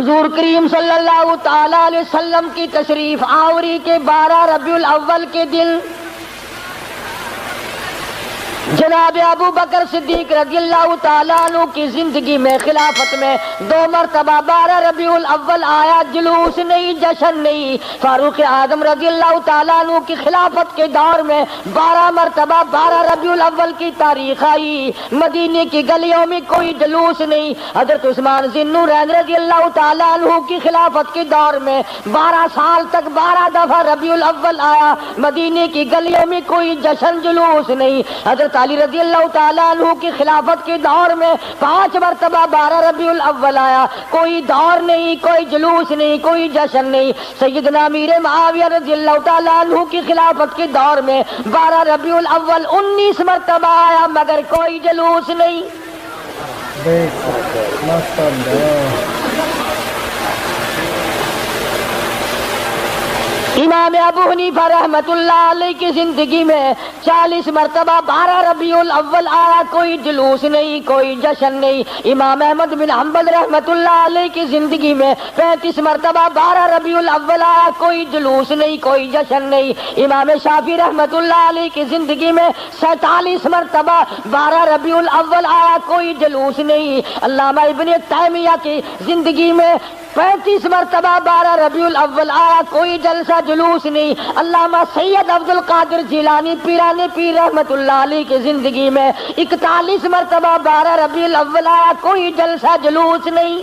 حضور کریم صلی اللہ تعالی علیہ وسلم کی تشریف آوری کے 12 ربیع الاول کے دن جناب ابو بکر صدیق رضی اللہ تعالیٰ عنہ کی زندگی میں خلافت میں 2 مرتبہ 12 ربیع الاول آیا، جلوس نہیں، جشن نہیں۔ فاروق اعظم رضی اللہ تعالیٰ عنہ کی خلافت کے دور میں 12 مرتبہ 12 ربیع الاول کی تاریخ آئی، مدینے کی گلیوں میں کوئی جلوس نہیں۔ حضرت عثمان ذی النورین رضی اللہ تعالیٰ عنہ کی خلافت کے دور میں 12 سال تک 12 دفعہ ربیع الاول آیا، مدینے کی گلیوں میں کوئی جشن جلوس نہیں۔ حضرت علی رضی اللہ تعالیٰ عنہ کی خلافت کے دور میں 5 مرتبہ 12 ربیع الاول آیا، کوئی دور نہیں، کوئی جلوس نہیں، کوئی جشن نہیں۔ سیدنا امیر معاویہ رضی اللہ تعالیٰ عنہ کی خلافت کے دور میں 12 ربیع الاول 19 مرتبہ آیا، مگر کوئی جلوس نہیں۔ امام ابو حنیفہ رحمت اللہ علیہ کی زندگی میں 40 مرتبہ 12 ربیع الاول آیا، کوئی جلوس نہیں، کوئی جشن نہیں۔ امام احمد بن حنبل رحمت اللہ علیہ کی زندگی میں 35 مرتبہ 12 ربیع الاول آیا، کوئی جلوس نہیں، کوئی جشن نہیں۔ امام شافعی رحمت اللہ علیہ کی زندگی میں 47 مرتبہ 12 ربیع الاول آیا، کوئی جلوس نہیں۔ علامہ ابن تیمیہ کی زندگی میں 35 مرتبہ 12 ربیع الاول آیا، کوئی جلسہ جلوس نہیں۔ علامہ سید عبد القادر جیلانی پیران پیر رحمت اللہ علیہ کی زندگی میں 41 مرتبہ 12 ربیع الاول آیا، کوئی جلسہ جلوس نہیں۔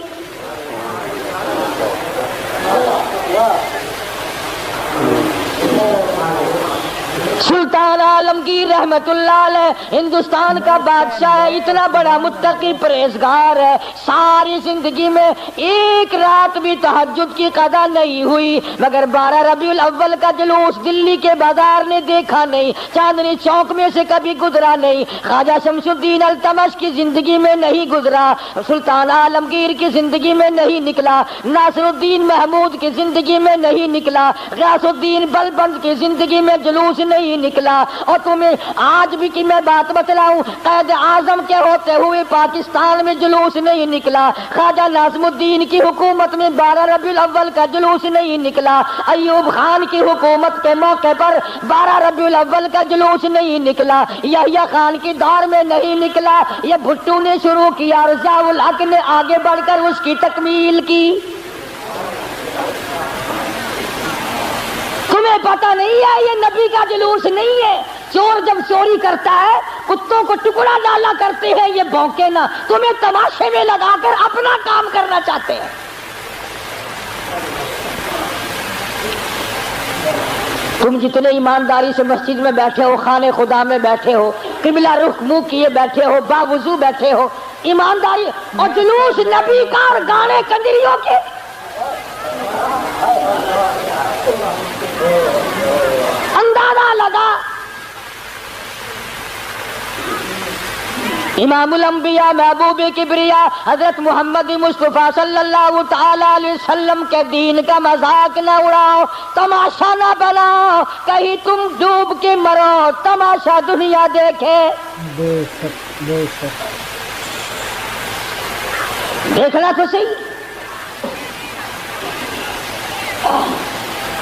سلطان عالمگیر رحمت اللہ علیہ ہندوستان کا بادشاہ ہے، اتنا بڑا متقی پرہیزگار ہے، ساری زندگی میں ایک رات بھی تہجد کی قضا نہیں ہوئی، مگر 12 ربیع الاول کا جلوس دلی کے بازار نے دیکھا نہیں، چاندنی چوک میں سے کبھی گزرا نہیں، خواجہ شمس الدین التمش کی زندگی میں نہیں گزرا، سلطان عالمگیر کی زندگی میں نہیں نکلا، ناصر الدین محمود کی زندگی میں نہیں نکلا، غیاث الدین بلبند کی زندگی میں جلوس نہیں نکلا۔ اور تمہیں آج بھی کہ میں بات بتلاؤں، قائد اعظم کے ہوتے ہوئے پاکستان میں جلوس نہیں نکلا، خواجہ ناظم الدین کی حکومت میں 12 ربیع الاول کا جلوس نہیں نکلا، ایوب خان کی حکومت کے موقع پر 12 ربیع الاول کا جلوس نہیں نکلا، یحییٰ خان کی دور میں نہیں نکلا، یہ بھٹو نے شروع کیا، رضا الحق نے آگے بڑھ کر اس کی تکمیل کی۔ تمہیں پتہ نہیں ہے یہ نبی کا جلوس نہیں ہے۔ چور جب چوری کرتا ہے کتوں کو ٹکڑا ڈالا کرتے ہیں، یہ بھونکے نہ، تمہیں تماشے میں لگا کر اپنا کام کرنا چاہتے ہیں۔ تم جتنے ایمانداری سے مسجد میں بیٹھے ہو، خانے خدا میں بیٹھے ہو، قبلہ رخ منہ کیے بیٹھے ہو، باوضو بیٹھے ہو، ایمانداری، اور جلوس نبی کا اور گانے کنجریوں کے، اندازہ لگا۔ امام الانبیاء محبوب کبریا حضرت محمد مصطفیٰ صلی اللہ تعالی علیہ وسلم کے دین کا مذاق نہ اڑاؤ، تماشا نہ بناؤ، کہیں تم ڈوب کے مرو، تماشا دنیا دیکھے۔ بے شک بے شک، دیکھنا تو صحیح۔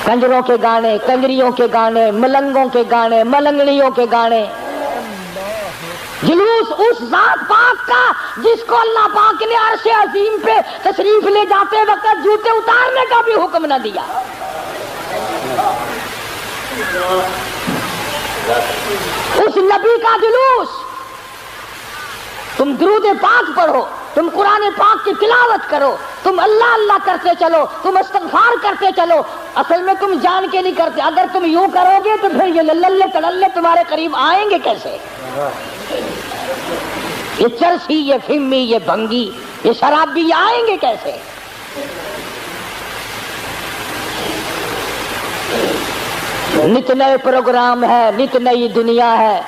کنجروں کے گانے، کنجریوں کے گانے، ملنگوں کے گانے، ملنگڑیوں کے گانے، جلوس اس ذات پاک کا جس کو اللہ پاک نے عرش عظیم پہ تشریف لے جاتے وقت جوتے اتارنے کا بھی حکم نہ دیا۔ اس نبی کا جلوس، تم درود پاک پڑھو، تم قرآن پاک کی تلاوت کرو، تم اللہ اللہ کرتے چلو، تم استغفار کرتے چلو، اصل میں تم جان کے نہیں کرتے۔ اگر تم یوں کرو گے تو پھر یہ للے تڑلے تمہارے قریب آئیں گے کیسے؟ یہ چرسی، یہ فمی، یہ بھنگی، یہ شرابی آئیں گے کیسے؟ نت نئے پروگرام ہے، نت نئی دنیا ہے،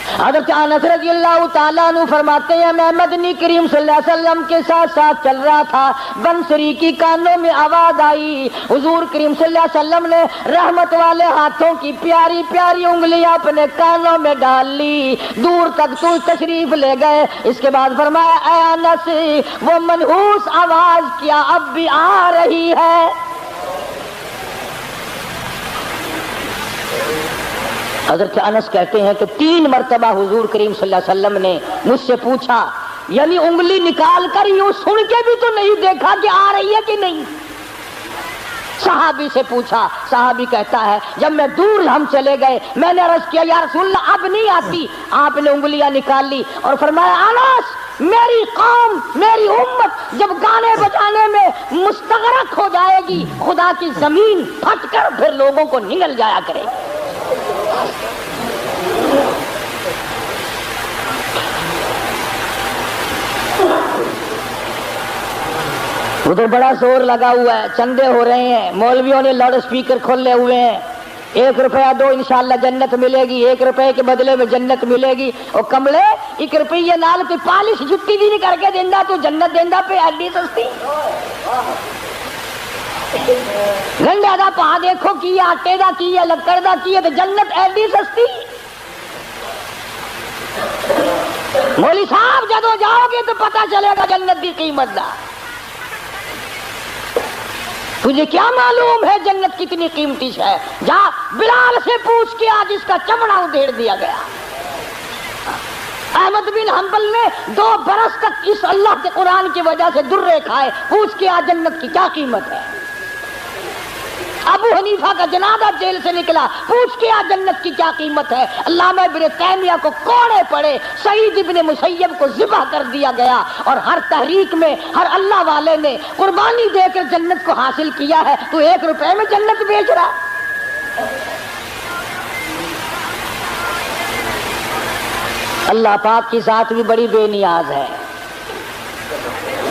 حضرت انس رضی اللہ تعالیٰ عنہ فرماتے ہیں میں مدنی کریم صلی اللہ علیہ وسلم کے ساتھ ساتھ چل رہا تھا، بنسری کی کانوں میں آواز آئی، حضور کریم صلی اللہ علیہ وسلم نے رحمت والے ہاتھوں کی پیاری پیاری انگلیاں اپنے کانوں میں ڈال لی، دور تک تو تشریف لے گئے۔ اس کے بعد فرمایا اے انس وہ منحوس آواز کیا اب بھی آ رہی ہے؟ حضرت انس کہتے ہیں کہ 3 مرتبہ حضور کریم صلی اللہ علیہ وسلم نے مجھ سے پوچھا، یعنی انگلی نکال کر یوں سن کے بھی تو نہیں دیکھا کہ آ رہی ہے کہ نہیں۔ صحابی سے پوچھا، صحابی کہتا ہے جب میں دور ہم چلے گئے میں نے عرض کیا یا رسول اللہ اب نہیں آتی، آپ نے انگلیاں نکال لی اور فرمایا انس میری قوم میری امت جب گانے بجانے میں مستغرق ہو جائے گی خدا کی زمین پھٹ کر پھر لوگوں کو نگل جایا کرے گی۔ ادھر بڑا زور لگا ہوا ہے، چندے ہو رہے ہیں، مولویوں نے لاؤڈ اسپیکر کھولے ہوئے ہیں، 1 روپیہ دو انشاءاللہ جنت ملے گی، 1 روپے کے بدلے میں جنت ملے گی۔ اور کملے 1 روپیے نال کوئی پالش جتی بھی نہیں کر کے دینا تو جنت دینا پہ ایڈی سستی گنڈا دا پا دیکھو کی آٹے دا کی ہے لکڑ دا کی ہے تو جنت ایڈی سستی۔ مولوی صاحب جدو جاؤ گے تو پتہ چلے گا جنت دی قیمت دا۔ تجھے کیا معلوم ہے جنت کتنی قیمتی ہے؟ جا بلال سے پوچھ کے آج اس کا چمڑا ادھیڑ دیا گیا۔ احمد بن حنبل نے 2 برس تک اس اللہ کے قرآن کی وجہ سے درے کھائے، پوچھ کے آج جنت کی کیا قیمت ہے۔ ابو حنیفہ کا جنازہ جیل سے نکلا، پوچھ کے آج جنت کی کیا قیمت ہے۔ علامہ ابن تیمیہ کو کوڑے پڑے، سعید ابن مسیب کو ذبح کر دیا گیا، اور ہر تحریک میں ہر اللہ والے نے قربانی دے کر جنت کو حاصل کیا ہے، تو 1 روپے میں جنت بیچ رہا۔ اللہ پاک کی ذات بھی بڑی بے نیاز ہے،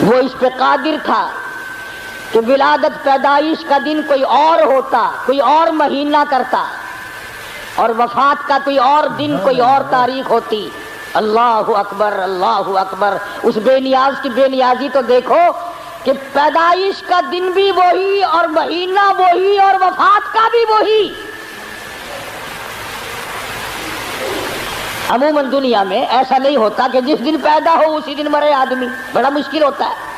وہ اس پہ قادر تھا کہ ولادت پیدائش کا دن کوئی اور ہوتا، کوئی اور مہینہ کرتا، اور وفات کا کوئی اور دن کوئی اور تاریخ ہوتی۔ اللہ اکبر اللہ اکبر۔ اس بے نیاز کی بے نیازی تو دیکھو کہ پیدائش کا دن بھی وہی اور مہینہ وہی اور وفات کا بھی وہی۔ عموماً دنیا میں ایسا نہیں ہوتا کہ جس دن پیدا ہو اسی دن مرے آدمی، بڑا مشکل ہوتا ہے،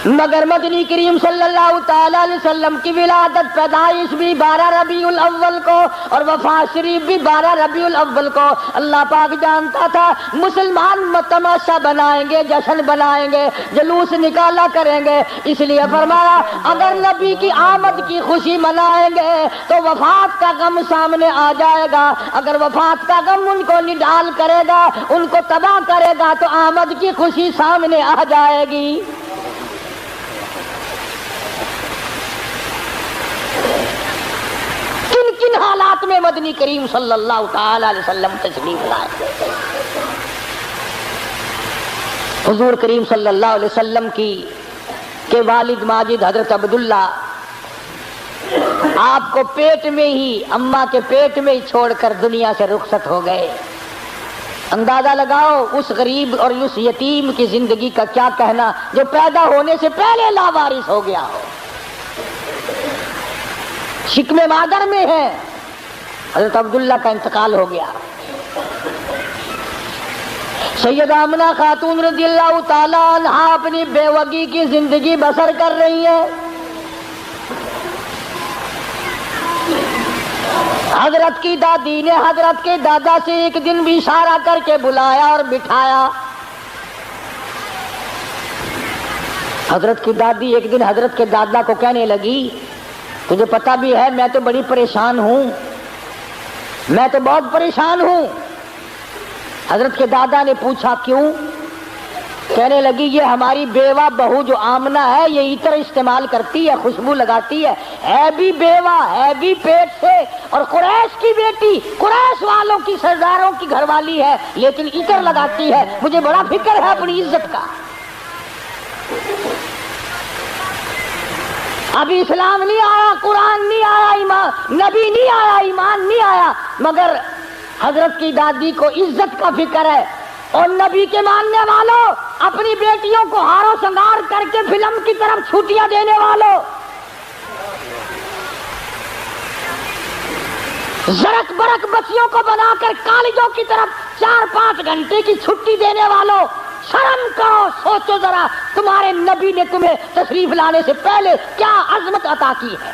مگر مدنی کریم صلی اللہ تعالی علیہ وسلم کی ولادت پیدائش بھی 12 ربیع الاول کو اور وفات شریف بھی 12 ربیع الاول کو۔ اللہ پاک جانتا تھا مسلمان تماشا بنائیں گے، جشن بنائیں گے، جلوس نکالا کریں گے، اس لیے فرمایا اگر نبی کی آمد کی خوشی منائیں گے تو وفات کا غم سامنے آ جائے گا، اگر وفات کا غم ان کو نڈال کرے گا، ان کو تباہ کرے گا تو آمد کی خوشی سامنے آ جائے گی۔ کن حالات میں مدنی کریم صلی اللہ تعالی علیہ وسلم تشریف لائے؟ حضور کریم صلی اللہ علیہ وسلم کے والد ماجد حضرت عبداللہ آپ کو پیٹ میں ہی، اماں کے پیٹ میں ہی چھوڑ کر دنیا سے رخصت ہو گئے۔ اندازہ لگاؤ اس غریب اور اس یتیم کی زندگی کا کیا کہنا جو پیدا ہونے سے پہلے لاوارث ہو گیا ہو، شکم مادر میں ہے۔ حضرت عبداللہ کا انتقال ہو گیا۔ سیدہ آمنہ خاتون رضی اللہ تعالی عنہ اپنی بیوگی کی زندگی بسر کر رہی ہے۔ حضرت کی دادی نے حضرت کے دادا سے ایک دن بھی اشارہ کر کے بلایا اور بٹھایا۔ حضرت کی دادی ایک دن حضرت کے دادا کو کہنے لگی تجھے پتہ بھی ہے میں تو بڑی پریشان ہوں، میں تو بہت پریشان ہوں۔ حضرت کے دادا نے پوچھا کیوں؟ کہنے لگی یہ ہماری بیوہ بہو جو آمنہ ہے یہ عطر استعمال کرتی ہے، خوشبو لگاتی ہے بھی بیوہ، ہے بھی پیٹ سے، اور قریش کی بیٹی، قریش والوں کی سرداروں کی گھر والی ہے، لیکن عطر لگاتی ہے، مجھے بڑا فکر ہے اپنی عزت کا۔ ابھی اسلام نہیں آیا، قرآن نہیں آیا، ایمان نبی نہیں آیا، ایمان نہیں آیا، مگر حضرت کی دادی کو عزت کا فکر ہے، اور نبی کے ماننے والوں، اپنی بیٹیوں کو ہار و سنگار کر کے فلم کی طرف چھٹیاں دینے والوں، زرک برک بچیوں کو بنا کر کالجوں کی طرف 4-5 گھنٹے کی چھٹی دینے والوں، شرم کرو، سوچو ذرا تمہارے نبی نے تمہیں تشریف لانے سے پہلے کیا عظمت عطا کی ہے۔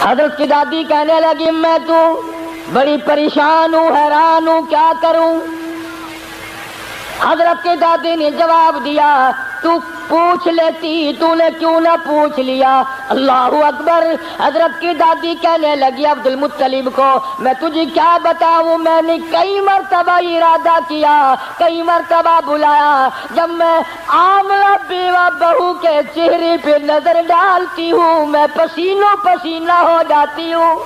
حضرت کی دادی کہنے لگی میں تو بڑی پریشان ہوں، حیران ہوں، کیا کروں؟ حضرت کی دادی نے جواب دیا تو پوچھ لیتی، تو نے کیوں نہ پوچھ لیا؟ اللہ اکبر۔ حضرت کی دادی کہنے لگی عبد المطلب کو میں تجھے کیا بتاؤں، میں نے کئی مرتبہ ارادہ کیا، کئی مرتبہ بلایا، جب میں آملہ بیوہ بہو کے چہرے پہ نظر ڈالتی ہوں میں پسینوں پسینہ ہو جاتی ہوں،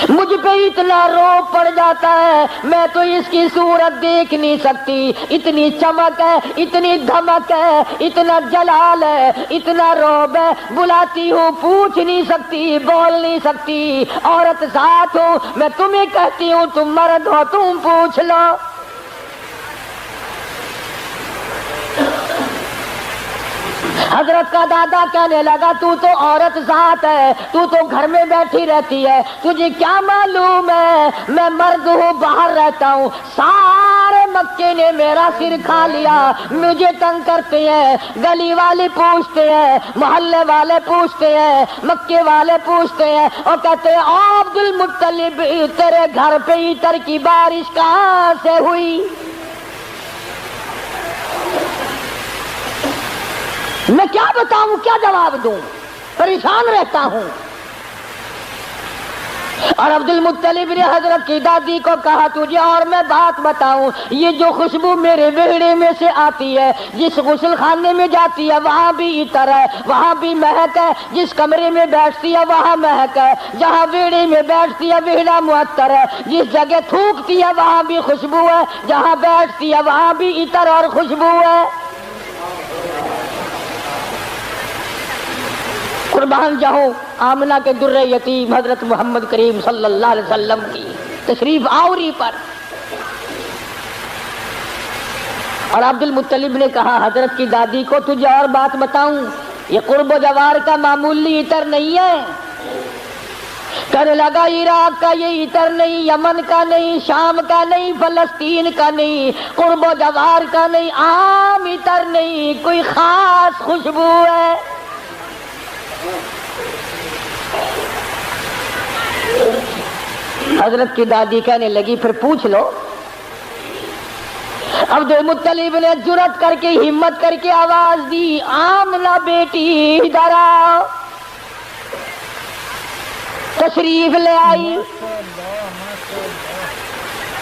مجھ پہ اتنا روب پڑ جاتا ہے، میں تو اس کی صورت دیکھ نہیں سکتی، اتنی چمک ہے، اتنی دھمک ہے، اتنا جلال ہے، اتنا روب ہے، بلاتی ہوں پوچھ نہیں سکتی، بول نہیں سکتی، عورت ساتھ ہوں، میں تمہیں کہتی ہوں تم مرد ہو تم پوچھ لو۔ حضرت کا دادا کہنے لگا تو عورت ذات ہے، تو گھر میں بیٹھی رہتی ہے، تجھے کیا معلوم ہے میں مرد ہوں، باہر رہتا ہوں، سارے مکے نے میرا سر کھا لیا، مجھے تنگ کرتے ہیں، گلی والے پوچھتے ہیں، محلے والے پوچھتے ہیں، مکے والے پوچھتے ہیں، اور کہتے ہیں عبد المطلب تیرے گھر پہ عطر کی بارش کہاں سے ہوئی؟ میں کیا بتاؤں، کیا جواب دوں، پریشان رہتا ہوں۔ اور عبد المطلب نے حضرت کی دادی کو کہا تجھے اور میں بات بتاؤں، یہ جو خوشبو میرے ویڑے میں سے آتی ہے، جس غسل خانے میں جاتی ہے وہاں بھی عطر ہے، وہاں بھی مہک ہے، جس کمرے میں بیٹھتی ہے وہاں مہک ہے، جہاں ویڑے میں بیٹھتی ہے ویڑا معطر ہے، جس جگہ تھوکتی ہے وہاں بھی خوشبو ہے، جہاں بیٹھتی ہے وہاں بھی عطر اور خوشبو ہے۔ قربان جاؤں آمنہ کے در یتیم حضرت محمد کریم صلی اللہ علیہ وسلم کی تشریف آوری پر۔ اور عبد المطلب نے کہا حضرت کی دادی کو تجھے اور بات بتاؤں، یہ قرب و جوار کا معمولی عطر نہیں ہے، کہنے لگا عراق کا یہ عطر نہیں، یمن کا نہیں، شام کا نہیں، فلسطین کا نہیں، قرب و جوار کا نہیں، عام عطر نہیں، کوئی خاص خوشبو ہے۔ حضرت کی دادی کہنے لگی پھر پوچھ لو۔ عبد المطلب نے جرأت کر کے ہمت کر کے آواز دی آمنہ بیٹی ادھر آؤ، تشریف لے آئی۔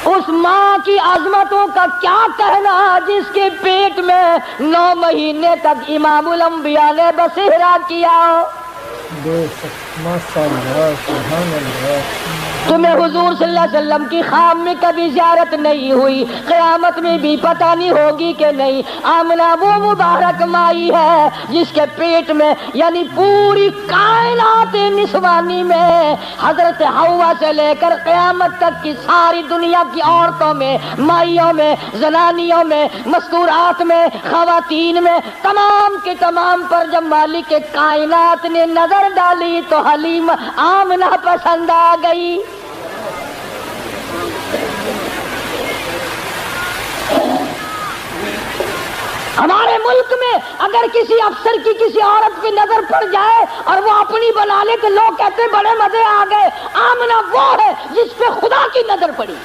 اس ماں کی عظمتوں کا کیا کہنا جس کے پیٹ میں 9 مہینے تک امام الانبیاء نے بسیرا کیا۔ تمہیں حضور صلی اللہ علیہ وسلم کی خام میں کبھی زیارت نہیں ہوئی، قیامت میں بھی پتہ نہیں ہوگی کہ نہیں۔ آمنہ وہ مبارک مائی ہے جس کے پیٹ میں یعنی پوری کائنات نسوانی میں حضرت حوا سے لے کر قیامت تک کی ساری دنیا کی عورتوں میں، مائیوں میں، زنانیوں میں، مستورات میں، خواتین میں، تمام کے تمام پر جب مالک کائنات نے نظر ڈالی تو حلیم آمنہ پسند آ گئی۔ ہمارے ملک میں اگر کسی افسر کی کسی عورت پہ نظر پڑ جائے اور وہ اپنی بنا لے تو لوگ کہتے بڑے مزے آ گئے۔ آمنہ وہ ہے جس پہ خدا کی نظر پڑی۔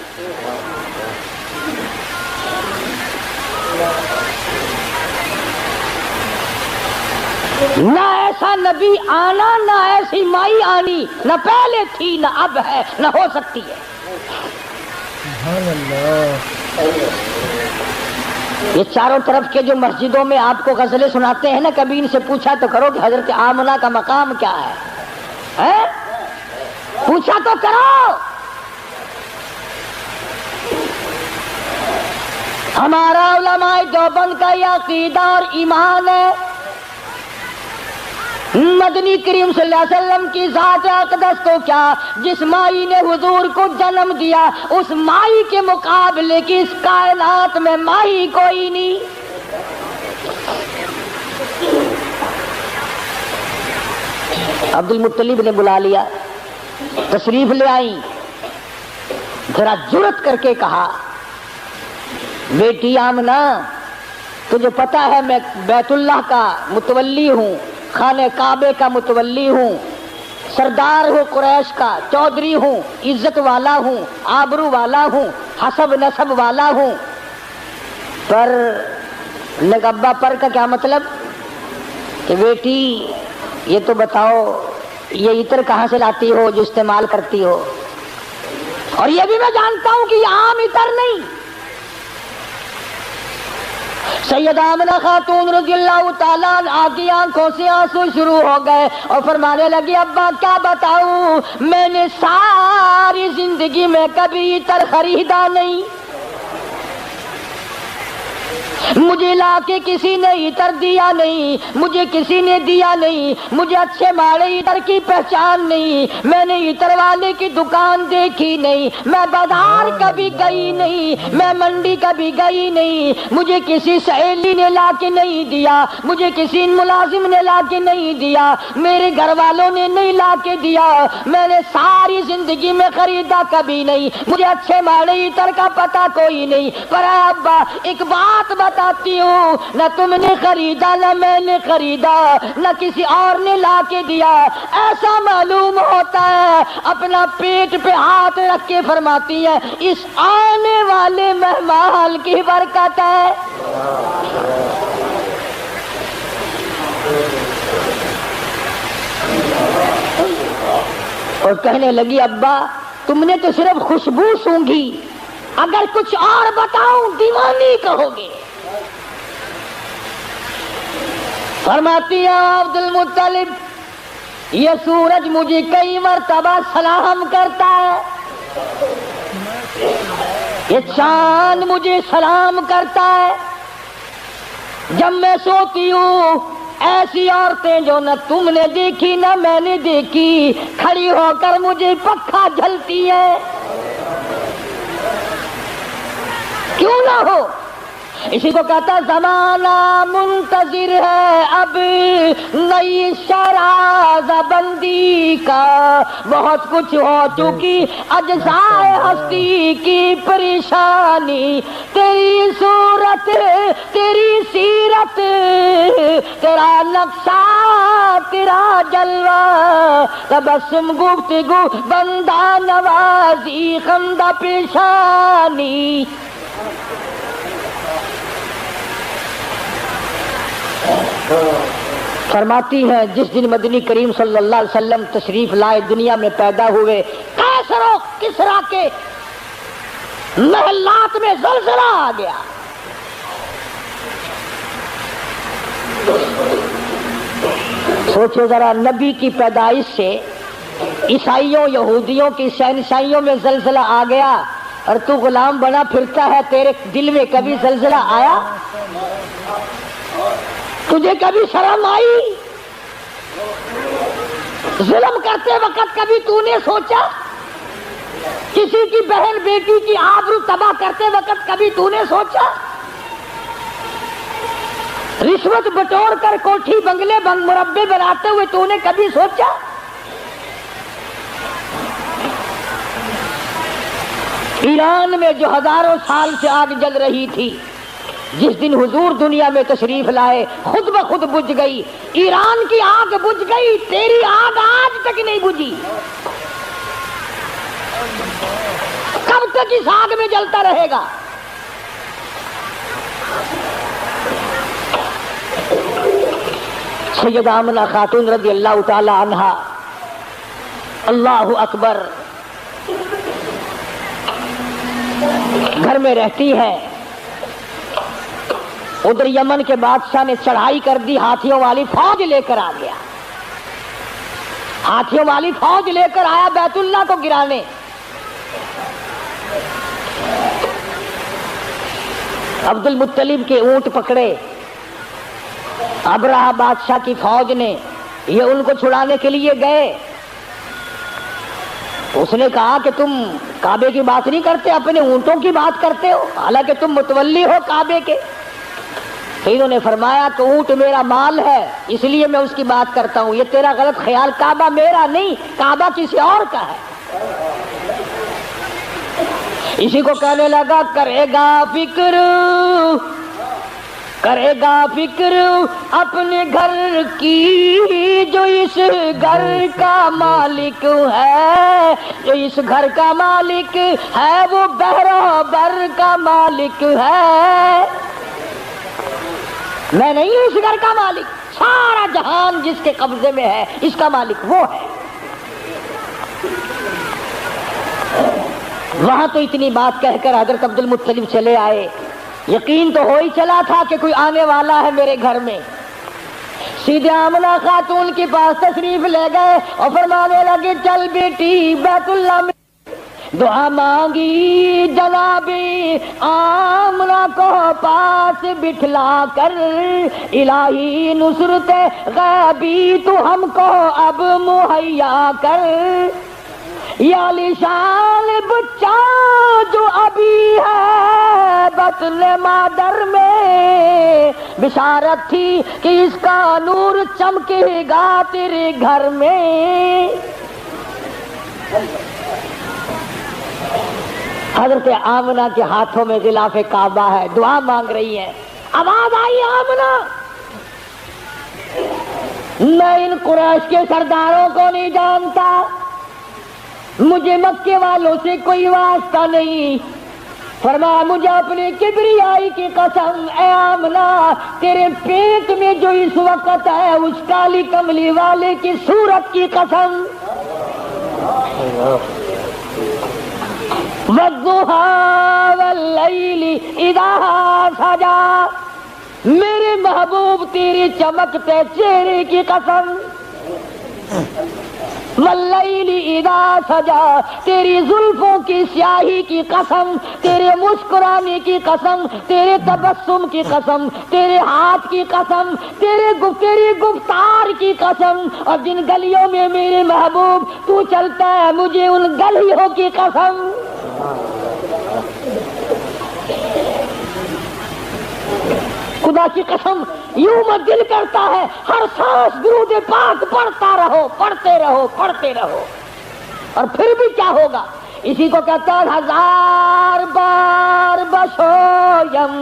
نہ ایسا نبی آنا، نہ ایسی مائی آنی، نہ پہلے تھی نہ اب ہے نہ ہو سکتی ہے۔ سبحان اللہ۔ یہ چاروں طرف کے جو مسجدوں میں آپ کو غزلیں سناتے ہیں نا، کبھی ان سے پوچھا تو کرو کہ حضرت آمنہ کا مقام کیا ہے؟ پوچھا تو کرو۔ ہمارا علماء دیوبند کا یہ عقیدہ اور ایمان ہے، مدنی کریم صلی اللہ علیہ وسلم کی ذات اقدس تو کیا، جس مائی نے حضور کو جنم دیا اس مائی کے مقابلے کی اس کائنات میں مائی کوئی نہیں۔ عبد المطلب نے بلا لیا، تشریف لے آئیں، ذرا جرت کر کے کہا بیٹی آمنہ تجھے پتا ہے میں بیت اللہ کا متولی ہوں، خانہ کعبے کا متولی ہوں، سردار ہوں قریش کا، چودھری ہوں، عزت والا ہوں، آبرو والا ہوں، حسب نسب والا ہوں، پر ابا پر کا کیا مطلب کہ بیٹی یہ تو بتاؤ یہ عطر کہاں سے لاتی ہو جو استعمال کرتی ہو، اور یہ بھی میں جانتا ہوں کہ یہ عام عطر نہیں۔ سیدہ آمنہ خاتون رضی اللہ تعالیٰ عنہا کی آنکھوں سے آنسو شروع ہو گئے اور فرمانے لگی ابا کیا بتاؤں، میں نے ساری زندگی میں کبھی عطر خریدا نہیں، مجھے لا کے کسی نے عطر دیا نہیں، مجھے کسی نے دیا نہیں، مجھے اچھے ماڑے عطر کی پہچان نہیں، میں نے عطر والے کی دکان دیکھی نہیں، میں بازار کبھی گئی نہیں، میں منڈی کبھی گئی نہیں، مجھے کسی سہیلی نے لا کے نہیں دیا، مجھے کسی ملازم نے لا کے نہیں دیا، میرے گھر والوں نے نہیں لا کے دیا، میں نے ساری زندگی میں خریدا کبھی نہیں، مجھے اچھے ماڑے عطر کا پتہ کوئی نہیں، پر اے ابا ایک بات بتاتی ہوں، نہ تم نے خریدا نہ میں نے خریدا نہ کسی اور نے لا کے دیا، ایسا معلوم ہوتا ہے اپنا پیٹ پہ ہاتھ رکھ کے فرماتی ہے اس آنے والے مہمان کی برکت ہے۔ اور کہنے لگی ابا تم نے تو صرف خوشبو سونگھی، اگر کچھ اور بتاؤں دیوانی کہو گے۔ فرماتی ہے عبد المطلب یہ سورج مجھے کئی مرتبہ سلام کرتا ہے، یہ چاند مجھے سلام کرتا ہے، جب میں سوتی ہوں ایسی عورتیں جو نہ تم نے دیکھی نہ میں نے دیکھی کھڑی ہو کر مجھے پکھا جھلتی ہے، کیوں نہ ہو، اسی کو کہتا زمانہ منتظر ہے اب نئی شراز بندی کا، بہت کچھ ہو چکی اجزائے ہستی کی پریشانی، تیری صورت تیری سیرت تیرا نقشہ تیرا جلوہ، تبسم گفتگو بندہ نوازی خندہ پیشانی۔ فرماتی ہیں جس دن مدنی کریم صلی اللہ علیہ وسلم تشریف لائے دنیا میں پیدا ہوئے، قیصر و کسریٰ کے محلات میں زلزلہ آ گیا، سوچو ذرا نبی کی پیدائش سے عیسائیوں یہودیوں کی شہنشاہیوں میں زلزلہ آ گیا اور تو غلام بنا پھرتا ہے، تیرے دل میں کبھی زلزلہ آیا؟ تجھے کبھی شرم آئی؟ ظلم کرتے وقت کبھی تو نے سوچا؟ کسی کی بہن بیٹی کی آبرو تباہ کرتے وقت کبھی تو نے سوچا؟ رشوت بٹور کر کوٹھی بنگلے مربے بناتے ہوئے تو نے کبھی سوچا؟ ایران میں جو ہزاروں سال سے آگ جل رہی تھی، جس دن حضور دنیا میں تشریف لائے خود بخود بجھ گئی، ایران کی آگ بجھ گئی، تیری آگ آج تک نہیں بجھی، کب تک اس آگ میں جلتا رہے گا؟ سیدہ آمنہ خاتون رضی اللہ تعالی عنہا اللہ اکبر گھر میں رہتی ہے، ادھر یمن کے بادشاہ نے چڑھائی کر دی، ہاتھیوں والی فوج لے کر آ گیا، ہاتھیوں والی فوج لے کر آیا بیت اللہ کو گرانے، عبد المطلب کے اونٹ پکڑے ابرہہ بادشاہ کی فوج نے، یہ ان کو چھڑانے کے لیے گئے. اس نے کہا کہ تم کعبے کی بات نہیں کرتے، اپنے اونٹوں کی بات کرتے ہو، حالانکہ تم متولی ہو کعبے کے. تو انہوں نے فرمایا کہ اونٹ میرا مال ہے اس لیے میں اس کی بات کرتا ہوں، یہ تیرا غلط خیال، کعبہ میرا نہیں، کعبہ کسی اور کا ہے. اسی کو کہنے لگا کرے گا فکر اپنے گھر کی، جو اس گھر کا مالک ہے، جو اس گھر کا مالک ہے وہ بحر بر کا مالک ہے. میں نہیں ہوں اس گھر کا مالک، سارا جہان جس کے قبضے میں ہے اس کا مالک وہ ہے. وہاں تو اتنی بات کہہ کر حضرت عبد المطلب چلے آئے. یقین تو ہو ہی چلا تھا کہ کوئی آنے والا ہے میرے گھر میں. سیدھے آمنہ خاتون کے پاس تشریف لے گئے اور فرمانے لگے چل بیٹی بیت اللہ میں دعا مانگی. جناب آمنہ کو پاس بٹھلا کر الہی نصرت غیبی تو ہم کو اب مہیا کر. یا لشان بچہ جو ابھی ہے بطن مادر میں، بشارت تھی کہ اس کا نور چمکے گا تیرے گھر میں. حضرت آمنہ کے ہاتھوں میں غلاف کعبہ ہے، دعا مانگ رہی ہے. آواز آئی آمنہ، میں ان قریش کے سرداروں کو نہیں جانتا، مجھے مکے والوں سے کوئی واسطہ نہیں. فرمایا مجھے اپنے کبریائی کی قسم، اے آمنہ تیرے پیٹ میں جو اس وقت ہے اس کالی کملی والے کی صورت کی قسم. والضحیٰ واللیل اذا سجا، میرے محبوب تیرے چمکتے چہرے کی قسم. واللیل اذا سجا، تیری زلفوں کی سیاہی کی قسم، تیرے مسکرانے کی قسم، تیرے تبسم کی قسم، تیرے ہاتھ کی قسم، تیری گفتار کی قسم، اور جن گلیوں میں میرے محبوب تو چلتا ہے مجھے ان گلیوں کی قسم. خدا کی قسم یوں میں دل کرتا ہے ہر سانس درود پاک پڑھتا رہو، پڑھتے رہو، پڑھتے رہو. اور پھر بھی کیا ہوگا؟ اسی کو کہتا ہے ہزار بار بشویم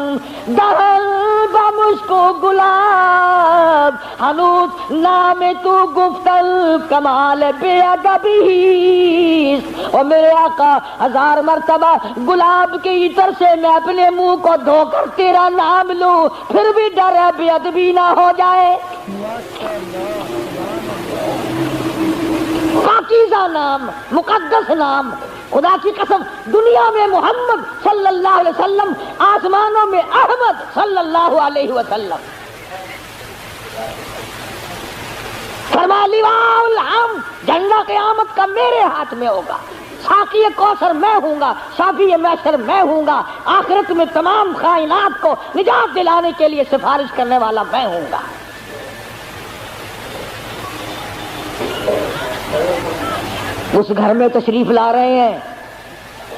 دہل بمشکو گلاب، ہنوز نام تو گفتل کمال بے ادبی. اور میرے آقا ہزار مرتبہ گلاب کے عطر سے میں اپنے منہ کو دھو کر تیرا نام لوں، پھر بھی ڈر ہے بے ادبی نہ ہو جائے. پاکیزہ نام، مقدس نام. خدا کی قسم دنیا میں محمد صلی اللہ علیہ وسلم، آسمانوں میں احمد صلی اللہ علیہ وسلم. فرما لواء الحمد، جھنڈا قیامت کا میرے ہاتھ میں ہوگا، ساقی کوثر میں ہوں گا، شافی محشر میں ہوں گا، آخرت میں تمام کائنات کو نجات دلانے کے لیے سفارش کرنے والا میں ہوں گا. اس گھر میں تشریف لا رہے ہیں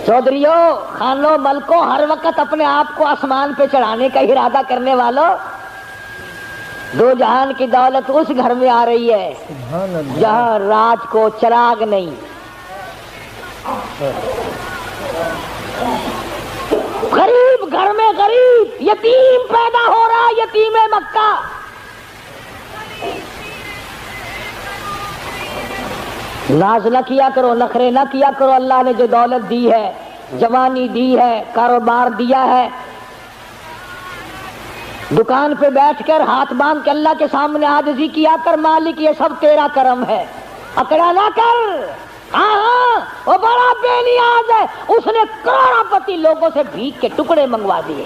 چودھریوں، خانوں، ملکوں، ہر وقت اپنے آپ کو آسمان پہ چڑھانے کا ارادہ کرنے والوں، دو جہان کی دولت اس گھر میں آ رہی ہے جہاں رات کو چراغ نہیں. غریب گھر میں غریب یتیم پیدا ہو رہا، یتیم مکہ. ناز نہ کیا کرو، نخرے نہ کیا کرو. اللہ نے جو دولت دی ہے، جوانی دی ہے، کاروبار دیا ہے، دکان پہ بیٹھ کر ہاتھ باندھ کے اللہ کے سامنے عاجزی کیا کر، مالک یہ سب تیرا کرم ہے، اکڑا نہ کر. ہاں وہ بڑا بے نیاز ہے، اس نے کروڑوں پتی لوگوں سے بھیک کے ٹکڑے منگوا دیے.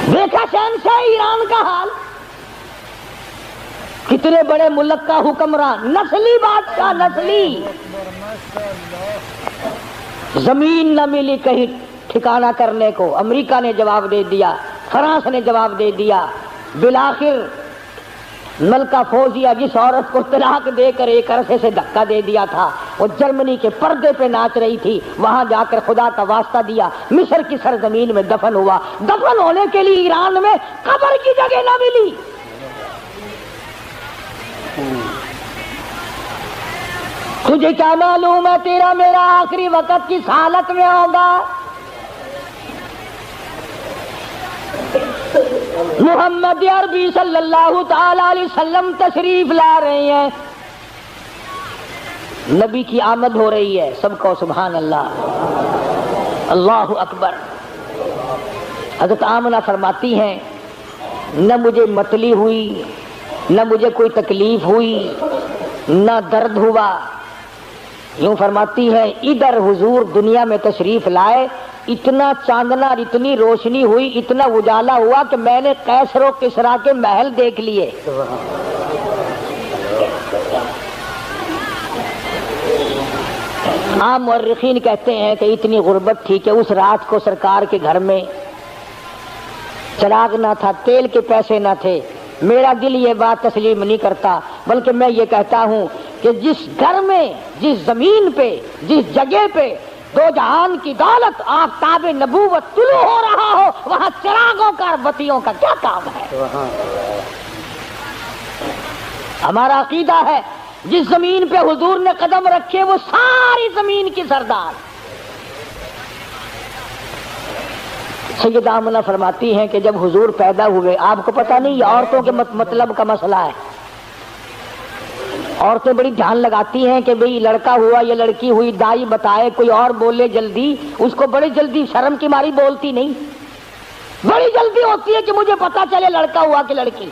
دیکھا شہنشاہ ایران کا حال، کتنے بڑے ملک کا حکمران، نسلی بادشاہ، نسلی. زمین نہ ملی کہیں ٹھکانہ کرنے کو. امریکہ نے جواب دے دیا، فرانس نے جواب دے دیا. بالآخر ملکہ فوزیہ جس عورت کو طلاق دے کر ایک عرصے سے دھکا دے دیا تھا، وہ جرمنی کے پردے پہ ناچ رہی تھی، وہاں جا کر خدا کا واسطہ دیا، مصر کی سرزمین میں دفن ہوا. دفن ہونے کے لیے ایران میں قبر کی جگہ نہ ملی. تجھے کیا معلوم ہے تیرا میرا آخری وقت کس حالت میں ہوگا؟ محمد عربی صلی اللہ تعالی علیہ وسلم تشریف لا رہے ہیں، نبی کی آمد ہو رہی ہے. سب کو سبحان اللہ، اللہ اکبر. حضرت آمنہ فرماتی ہیں نہ مجھے متلی ہوئی، نہ مجھے کوئی تکلیف ہوئی، نہ درد ہوا. یوں فرماتی ہے ادھر حضور دنیا میں تشریف لائے، اتنا چاندنا اور اتنی روشنی ہوئی، اتنا اجالا ہوا کہ میں نے قیصر و کسریٰ کے محل دیکھ لیے. عام مورخین کہتے ہیں کہ اتنی غربت تھی کہ اس رات کو سرکار کے گھر میں چراغ نہ تھا، تیل کے پیسے نہ تھے. میرا دل یہ بات تسلیم نہیں کرتا، بلکہ میں یہ کہتا ہوں کہ جس گھر میں، جس زمین پہ، جس جگہ پہ دو جہان کی دولت آفتاب نبوت طلوع ہو رہا ہو، وہاں چراغوں کا اور بتیوں کا کیا کام ہے؟ ہمارا عقیدہ ہے جس زمین پہ حضور نے قدم رکھے وہ ساری زمین کی سردار. سیدہ آمنہ فرماتی ہیں کہ جب حضور پیدا ہوئے، آپ کو پتہ نہیں یہ عورتوں کے مطلب کا مسئلہ ہے. عورتیں بڑی دھیان لگاتی ہیں کہ بھئی لڑکا ہوا یا لڑکی ہوئی، دائی بتائے، کوئی اور بولے جلدی، اس کو بڑی جلدی شرم کی ماری بولتی نہیں، بڑی جلدی ہوتی ہے کہ مجھے پتا چلے لڑکا ہوا کہ لڑکی.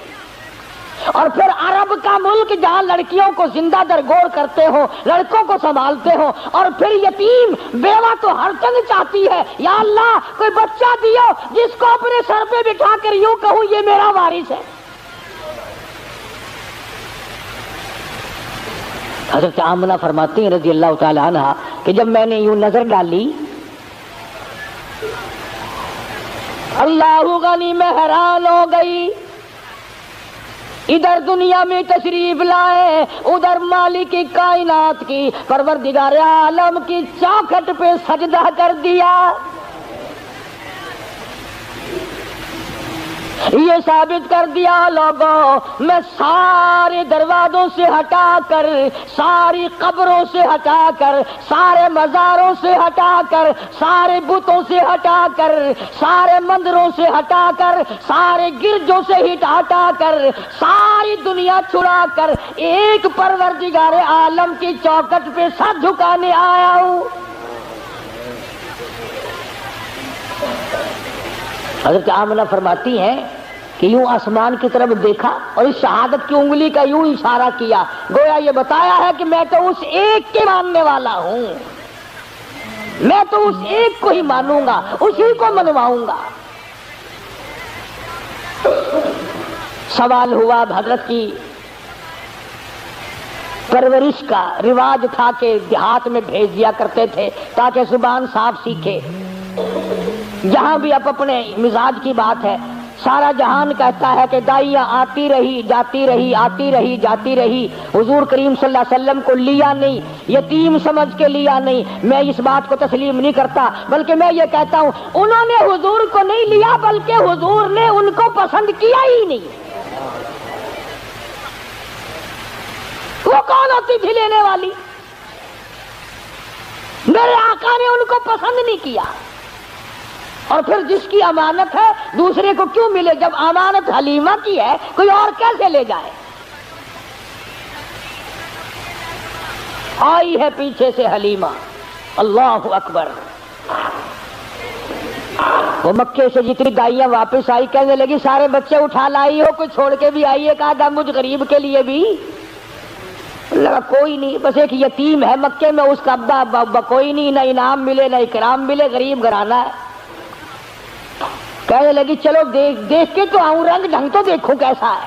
اور پھر عرب کا ملک جہاں لڑکیوں کو زندہ درگور کرتے ہو، لڑکوں کو سنبھالتے ہو، اور پھر یتیم بیوہ تو ہر تنگ چاہتی ہے، یا اللہ کوئی بچہ دیو جس کو اپنے سر پہ بٹھا کر یوں کہوں یہ میرا وارث ہے. حضرت آمنہ فرماتی ہیں رضی اللہ تعالی عنہ کہ جب میں نے یوں نظر ڈالی، اللہ غنی میں حیران ہو گئی. ادھر دنیا میں تشریف لائے، ادھر مالک کی کائنات کی، پروردگار عالم کی چوکھٹ پہ سجدہ کر دیا. یہ ثابت کر دیا لوگوں میں سارے دروازوں سے ہٹا کر، ساری قبروں سے ہٹا کر، سارے مزاروں سے ہٹا کر، سارے بتوں سے ہٹا کر، سارے مندروں سے ہٹا کر، سارے گرجوں سے ہٹا کر، ساری دنیا چھڑا کر ایک پروردگار عالم کی چوکٹ پہ سر جھکانے آیا ہوں. حضرت آمنہ فرماتی ہیں کہ یوں آسمان کی طرف دیکھا اور اس شہادت کی انگلی کا یوں اشارہ کیا، گویا یہ بتایا ہے کہ میں تو اس ایک کے ماننے والا ہوں، میں تو اس ایک کو ہی مانوں گا، اسی کو منواؤں گا. سوال ہوا حضرت کی پرورش کا. رواج تھا کہ دیہات میں بھیج دیا کرتے تھے تاکہ زبان صاف سیکھے. جہاں بھی اب اپنے مزاج کی بات ہے، سارا جہان کہتا ہے کہ دائیاں آتی رہی جاتی رہی، آتی رہی جاتی رہی، حضور کریم صلی اللہ علیہ وسلم کو لیا نہیں، یتیم سمجھ کے لیا نہیں. میں اس بات کو تسلیم نہیں کرتا، بلکہ میں یہ کہتا ہوں انہوں نے حضور کو نہیں لیا بلکہ حضور نے ان کو پسند کیا ہی نہیں. وہ کون ہوتی تھی لینے والی؟ میرے آقا نے ان کو پسند نہیں کیا. اور پھر جس کی امانت ہے دوسرے کو کیوں ملے؟ جب امانت حلیمہ کی ہے کوئی اور کیسے لے جائے؟ آئی ہے پیچھے سے حلیمہ، اللہ اکبر. وہ مکے سے جتنی دائیاں واپس آئی کہنے لگی سارے بچے اٹھا لائی ہو، کوئی چھوڑ کے بھی آئی ہے؟ کہا تھا مجھ غریب کے لیے بھی. لگا کوئی نہیں، بس ایک یتیم ہے مکے میں، اس کا ابا کوئی نہیں، نہ انعام ملے نہ اکرام ملے، غریب گھرانہ ہے. کہنے لگی چلو دیکھ کے تو آؤں، رنگ ڈھنگ تو دیکھوں کیسا ہے.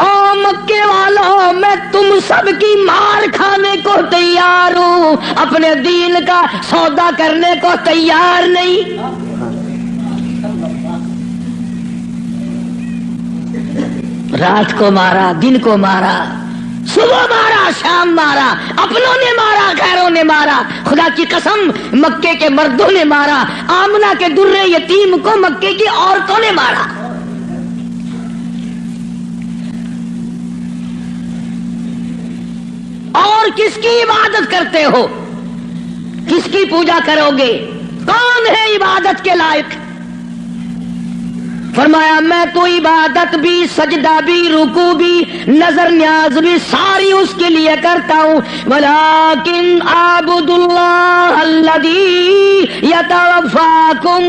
او مکے والوں، میں تم سب کی مار کھانے کو تیار ہوں، اپنے دین کا سودا کرنے کو تیار نہیں۔ رات کو مارا، دن کو مارا، صبح مارا، شام مارا، اپنوں نے مارا، غیروں نے مارا، خدا کی قسم مکے کے مردوں نے مارا، آمنہ کے درے یتیم کو مکے کی عورتوں نے مارا۔ اور کس کی عبادت کرتے ہو؟ کس کی پوجا کرو گے؟ کون ہے عبادت کے لائق؟ فرمایا میں تو عبادت بھی، سجدہ بھی، رکوع بھی، نظر نیاز بھی ساری اس کے لیے کرتا ہوں۔ ولیکن اعبد اللہ الذی یتوفاکم،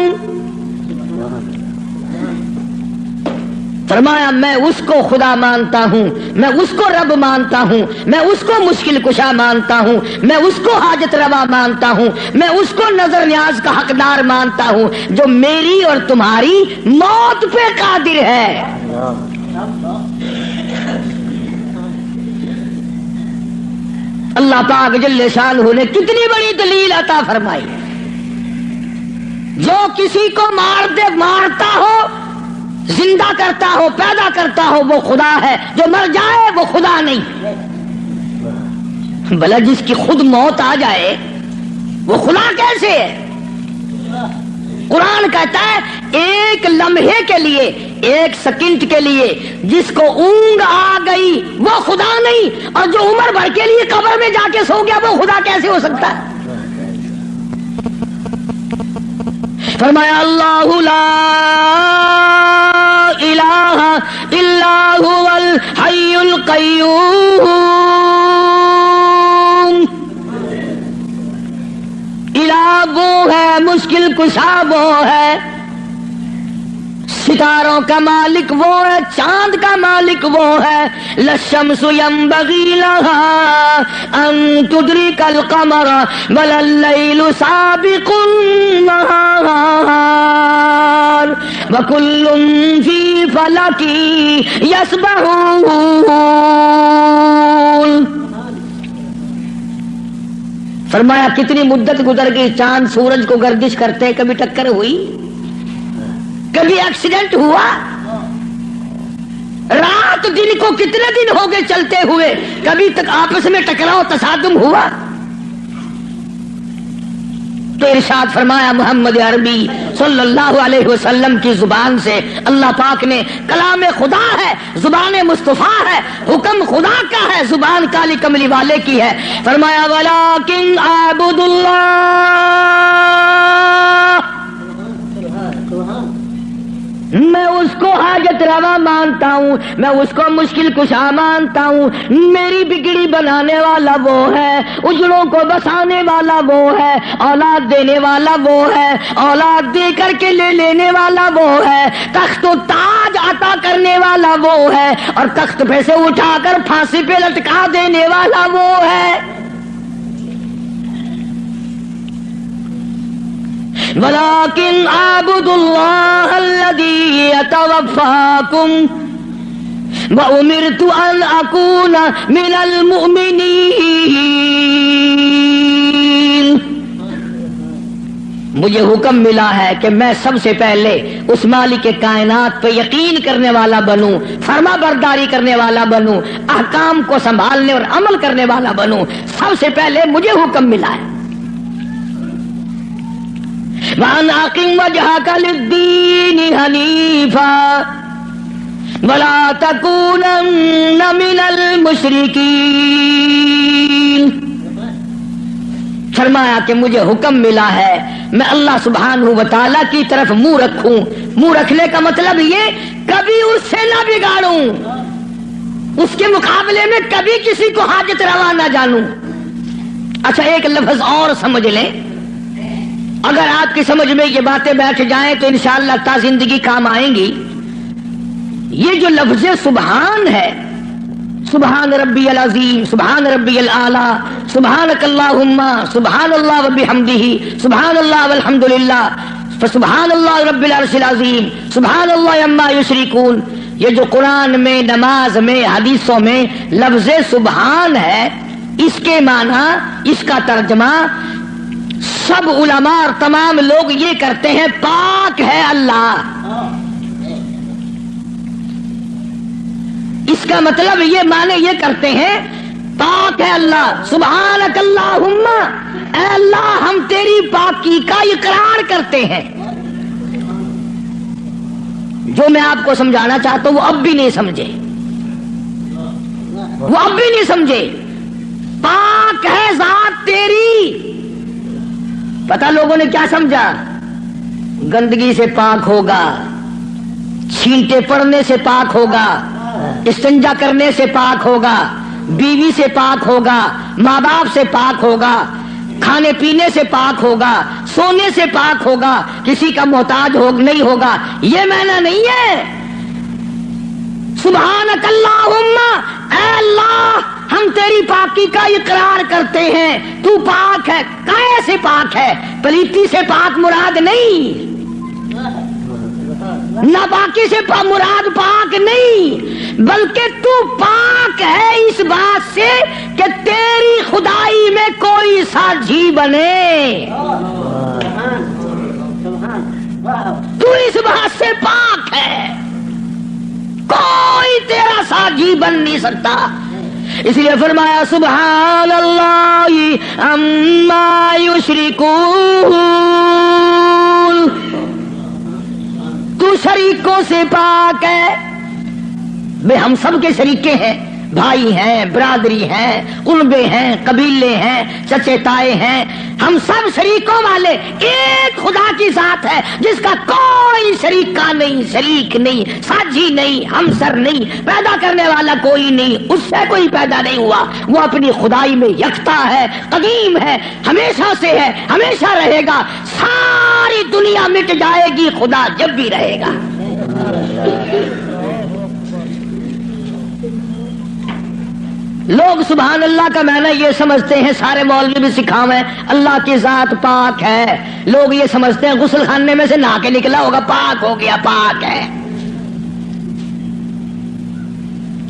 فرمایا میں اس کو خدا مانتا ہوں، میں اس کو رب مانتا ہوں، میں اس کو مشکل کشا مانتا ہوں، میں اس کو حاجت روا مانتا ہوں، میں اس کو نظر نیاز کا حقدار مانتا ہوں، جو میری اور تمہاری موت پہ قادر ہے۔ اللہ پاک جل شانہ نے کتنی بڑی دلیل عطا فرمائی۔ جو کسی کو مارتا ہو، زندہ کرتا ہو، پیدا کرتا ہو، وہ خدا ہے، جو مر جائے وہ خدا نہیں۔ بھلا جس کی خود موت آ جائے وہ خدا کیسے ہے؟ قرآن کہتا ہے ایک لمحے کے لیے، ایک سیکنڈ کے لیے جس کو اونگ آ گئی وہ خدا نہیں، اور جو عمر بھر کے لیے قبر میں جا کے سو گیا وہ خدا کیسے ہو سکتا ہے؟ فرمایا اللہ لا الہ الا هو الحی القیوم، الہ وہ ہے، مشکل کشا وہ ہے، ستاروں کا مالک وہ ہے، چاند کا مالک وہ ہے۔ للشمس ينبغي لها ان تدرك القمر بل الليل سابق النهار وكل في فلك يسبحون۔ فرمایا کتنی مدت گزر گئی، چاند سورج کو گردش کرتے، کبھی ٹکر ہوئی، کبھی ایکسیڈنٹ ہوا، رات دن کو کتنے دن ہو گئے چلتے ہوئے، کبھی تک آپس میں ٹکراؤ تصادم ہوا؟ تو ارشاد فرمایا محمد عربی صلی اللہ علیہ وسلم کی زبان سے، اللہ پاک نے کلام خدا ہے، زبان مصطفیٰ ہے، حکم خدا کا ہے، زبان کالی کملی والے کی ہے۔ فرمایا ولیکن اعبد اللہ، میں اس کو حاجت روا مانتا ہوں، میں اس کو مشکل کشا مانتا ہوں، میری بگڑی بنانے والا وہ ہے، اجڑوں کو بسانے والا وہ ہے، اولاد دینے والا وہ ہے، اولاد دے کر کے لے لینے والا وہ ہے، تخت و تاج عطا کرنے والا وہ ہے، اور تخت پہ سے اٹھا کر پھانسی پہ لٹکا دینے والا وہ ہے۔ ولیکن اعبد اللہ الذی یتوفاکم وامرت ان اکون من المؤمنین۔ مجھے حکم ملا ہے کہ میں سب سے پہلے اس مالک کائنات پہ یقین کرنے والا بنوں، فرما برداری کرنے والا بنوں، احکام کو سنبھالنے اور عمل کرنے والا بنوں، سب سے پہلے مجھے حکم ملا ہے۔ وَأَنْ أَقِمْ وَجْهَكَ لِلدِّينِ حَنِيفًا وَلَا تَكُونَنَّ مِنَ الْمُشْرِكِينَ۔ فرمایا کہ مجھے حکم ملا ہے میں اللہ سبحانہ و تعالیٰ کی طرف منہ رکھوں، منہ رکھنے کا مطلب یہ کبھی اس سے نہ بگاڑوں، اس کے مقابلے میں کبھی کسی کو حاجت روا نہ جانوں۔ اچھا ایک لفظ اور سمجھ لیں، اگر آپ کی سمجھ میں یہ باتیں بیٹھ جائیں تو انشاءاللہ تا زندگی کام آئیں گی۔ یہ جو لفظ سبحان ہے، سبحان ربی العظیم، سبحان ربی الاعلیٰ، سبحانک اللہم، سبحان اللہ وبحمدہ، سبحان اللہ والحمدللہ، فسبحان اللہ رب العرش العظیم، سبحان اللہ عما یشرکون، یہ جو قرآن میں، نماز میں، حدیثوں میں لفظ سبحان ہے، اس کے معنی، اس کا ترجمہ سب علماء اور تمام لوگ یہ کرتے ہیں پاک ہے اللہ. اس کا مطلب یہ معنی یہ کرتے ہیں پاک ہے اللہ. سبحانک اللہم، اے اللہ ہم تیری پاکی کا اقرار کرتے ہیں. جو میں آپ کو سمجھانا چاہتا ہوں وہ اب بھی نہیں سمجھے، وہ اب بھی نہیں سمجھے. پاک ہے ذات تیری. پتہ لوگوں نے کیا سمجھا؟ گندگی سے پاک ہوگا، چھینٹے پڑنے سے پاک ہوگا، استنجا کرنے سے پاک ہوگا، بیوی سے پاک ہوگا، ماں باپ سے پاک ہوگا، کھانے پینے سے پاک ہوگا، سونے سے پاک ہوگا، کسی کا محتاج نہیں ہوگا. یہ معنی نہیں ہے. سبحانک اللہم، اے اللہ ہم تیری پاکی کا اقرار کرتے ہیں، تو پاک ہے. کیسے پاک ہے؟ پلیتی سے پاک مراد نہیں، ناپاکی سے مراد پاک نہیں، بلکہ تو پاک ہے اس بات سے کہ تیری خدائی میں کوئی ساجی بنے. تو اس بات سے پاک ہے، کوئی تیرا ساجی بن نہیں سکتا. اس لیے فرمایا سبحان اللہ عما یشرکون، تو شریکوں سے پاک ہے. بے ہم سب کے شریکے ہیں، بھائی ہیں، برادری ہیں، قربے ہیں، قبیلے ہیں، چچے تائے ہیں. ہم سب شریکوں والے ایک خدا کی ذات ہے جس کا کوئی شریکہ نہیں، شریک نہیں، ساجی نہیں، ہمسر نہیں، پیدا کرنے والا کوئی نہیں، اس سے کوئی پیدا نہیں ہوا. وہ اپنی خدائی میں یکتا ہے، قدیم ہے، ہمیشہ سے ہے، ہمیشہ رہے گا. ساری دنیا مٹ جائے گی، خدا جب بھی رہے گا. لوگ سبحان اللہ کا معنی یہ سمجھتے ہیں، سارے مولوی بھی سکھاویں اللہ کی ذات پاک ہے. لوگ یہ سمجھتے ہیں غسل خانے میں سے نہا کے نکلا ہوگا، پاک ہو گیا، پاک ہے.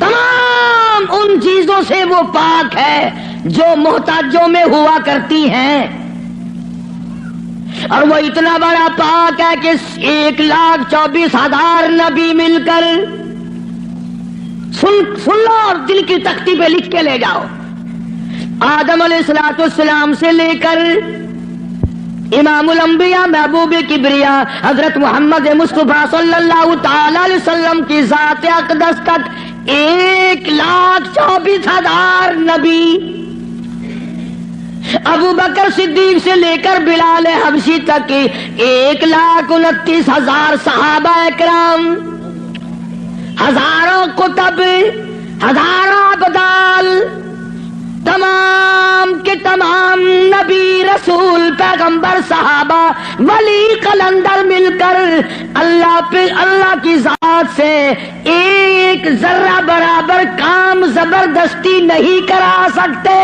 تمام ان چیزوں سے وہ پاک ہے جو محتاجوں میں ہوا کرتی ہیں. اور وہ اتنا بڑا پاک ہے کہ 1,24,000 نبی مل کر سن لو اور دل کی تختی پہ لکھ کے لے جاؤ. آدم علیہ السلام سے لے کر امام الانبیاء محبوب کبریا حضرت محمد مصطفیٰ صلی اللہ تعالی علیہ وسلم کی ذات اقدس تک 1,24,000 نبی. ابو بکر صدیق سے لے کر بلال حبشی تک 1,29,000 صحابہ اکرام، ہزاروں کتب، ہزاروں ابدال، تمام کے تمام نبی، رسول، پیغمبر، صحابہ، ولی، قلندر مل کر اللہ کی ذات سے ایک ذرہ برابر کام زبردستی نہیں کرا سکتے.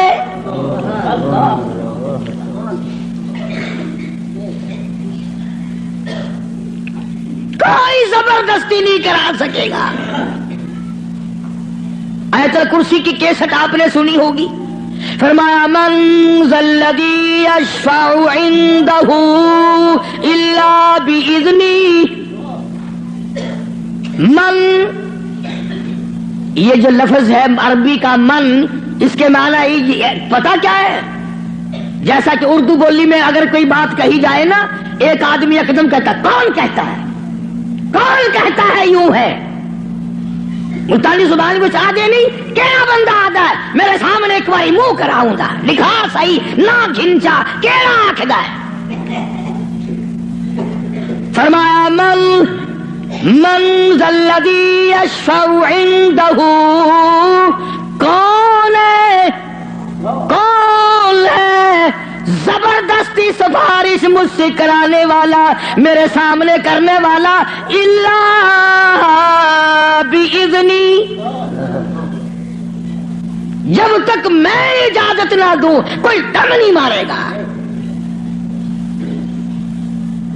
کوئی زبردستی نہیں کرا سکے گا. آیت الکرسی کی کیسٹ آپ نے سنی ہوگی. فرمایا من ذا الذی یشفع عنده الا باذنہ. من، یہ جو لفظ ہے عربی کا من، اس کے معنی پتہ کیا ہے؟ جیسا کہ اردو بولی میں اگر کوئی بات کہی جائے نا، ایک آدمی اقدم کہتا ہے، کون کہتا ہے، کون کہتا ہے، یوں ہے. ملتانی زبان کچھ آ دے نہیں، کیڑا بندہ آتا ہے میرے سامنے ایک باری منہ کراؤں گا، لکھا صحیح نہ گھنچا، کیڑا آکھدا ہے. فرمایا من ذا الذی یشفع عنده، کون ہے زبردستی سفارش مجھ سے کرانے والا، میرے سامنے کرنے والا، الا باذنی، جب تک میں اجازت نہ دوں کوئی دم نہیں مارے گا.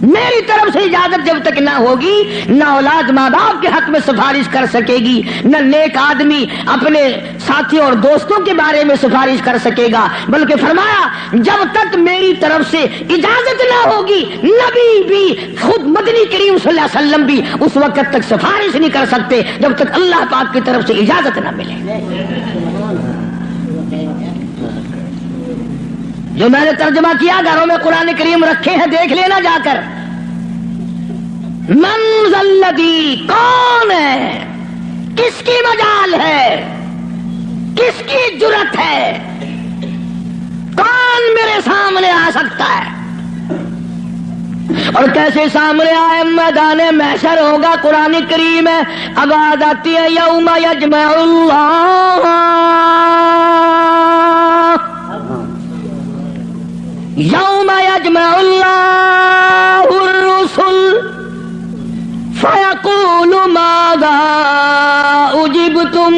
میری طرف سے اجازت جب تک نہ ہوگی نہ اولاد ماں باپ کے حق میں سفارش کر سکے گی، نہ نیک آدمی اپنے ساتھیوں اور دوستوں کے بارے میں سفارش کر سکے گا، بلکہ فرمایا جب تک میری طرف سے اجازت نہ ہوگی نبی بھی، خود مدنی کریم صلی اللہ علیہ وسلم بھی اس وقت تک سفارش نہیں کر سکتے جب تک اللہ پاک کی طرف سے اجازت نہ ملے۔ جو میں نے ترجمہ کیا گھروں میں قرآن کریم رکھے ہیں، دیکھ لینا جا کر۔ من ذا الذی، کون ہے، کس کی مجال ہے، کس کی جرأت ہے، کون میرے سامنے آ سکتا ہے؟ اور کیسے سامنے آئے؟ میدان محشر ہوگا، قرآن کریم ہے، آواز آتی ہے یوم یجمع اللہ، یوم یجمع اللہ الرسل فیقول ماذا اجبتم۔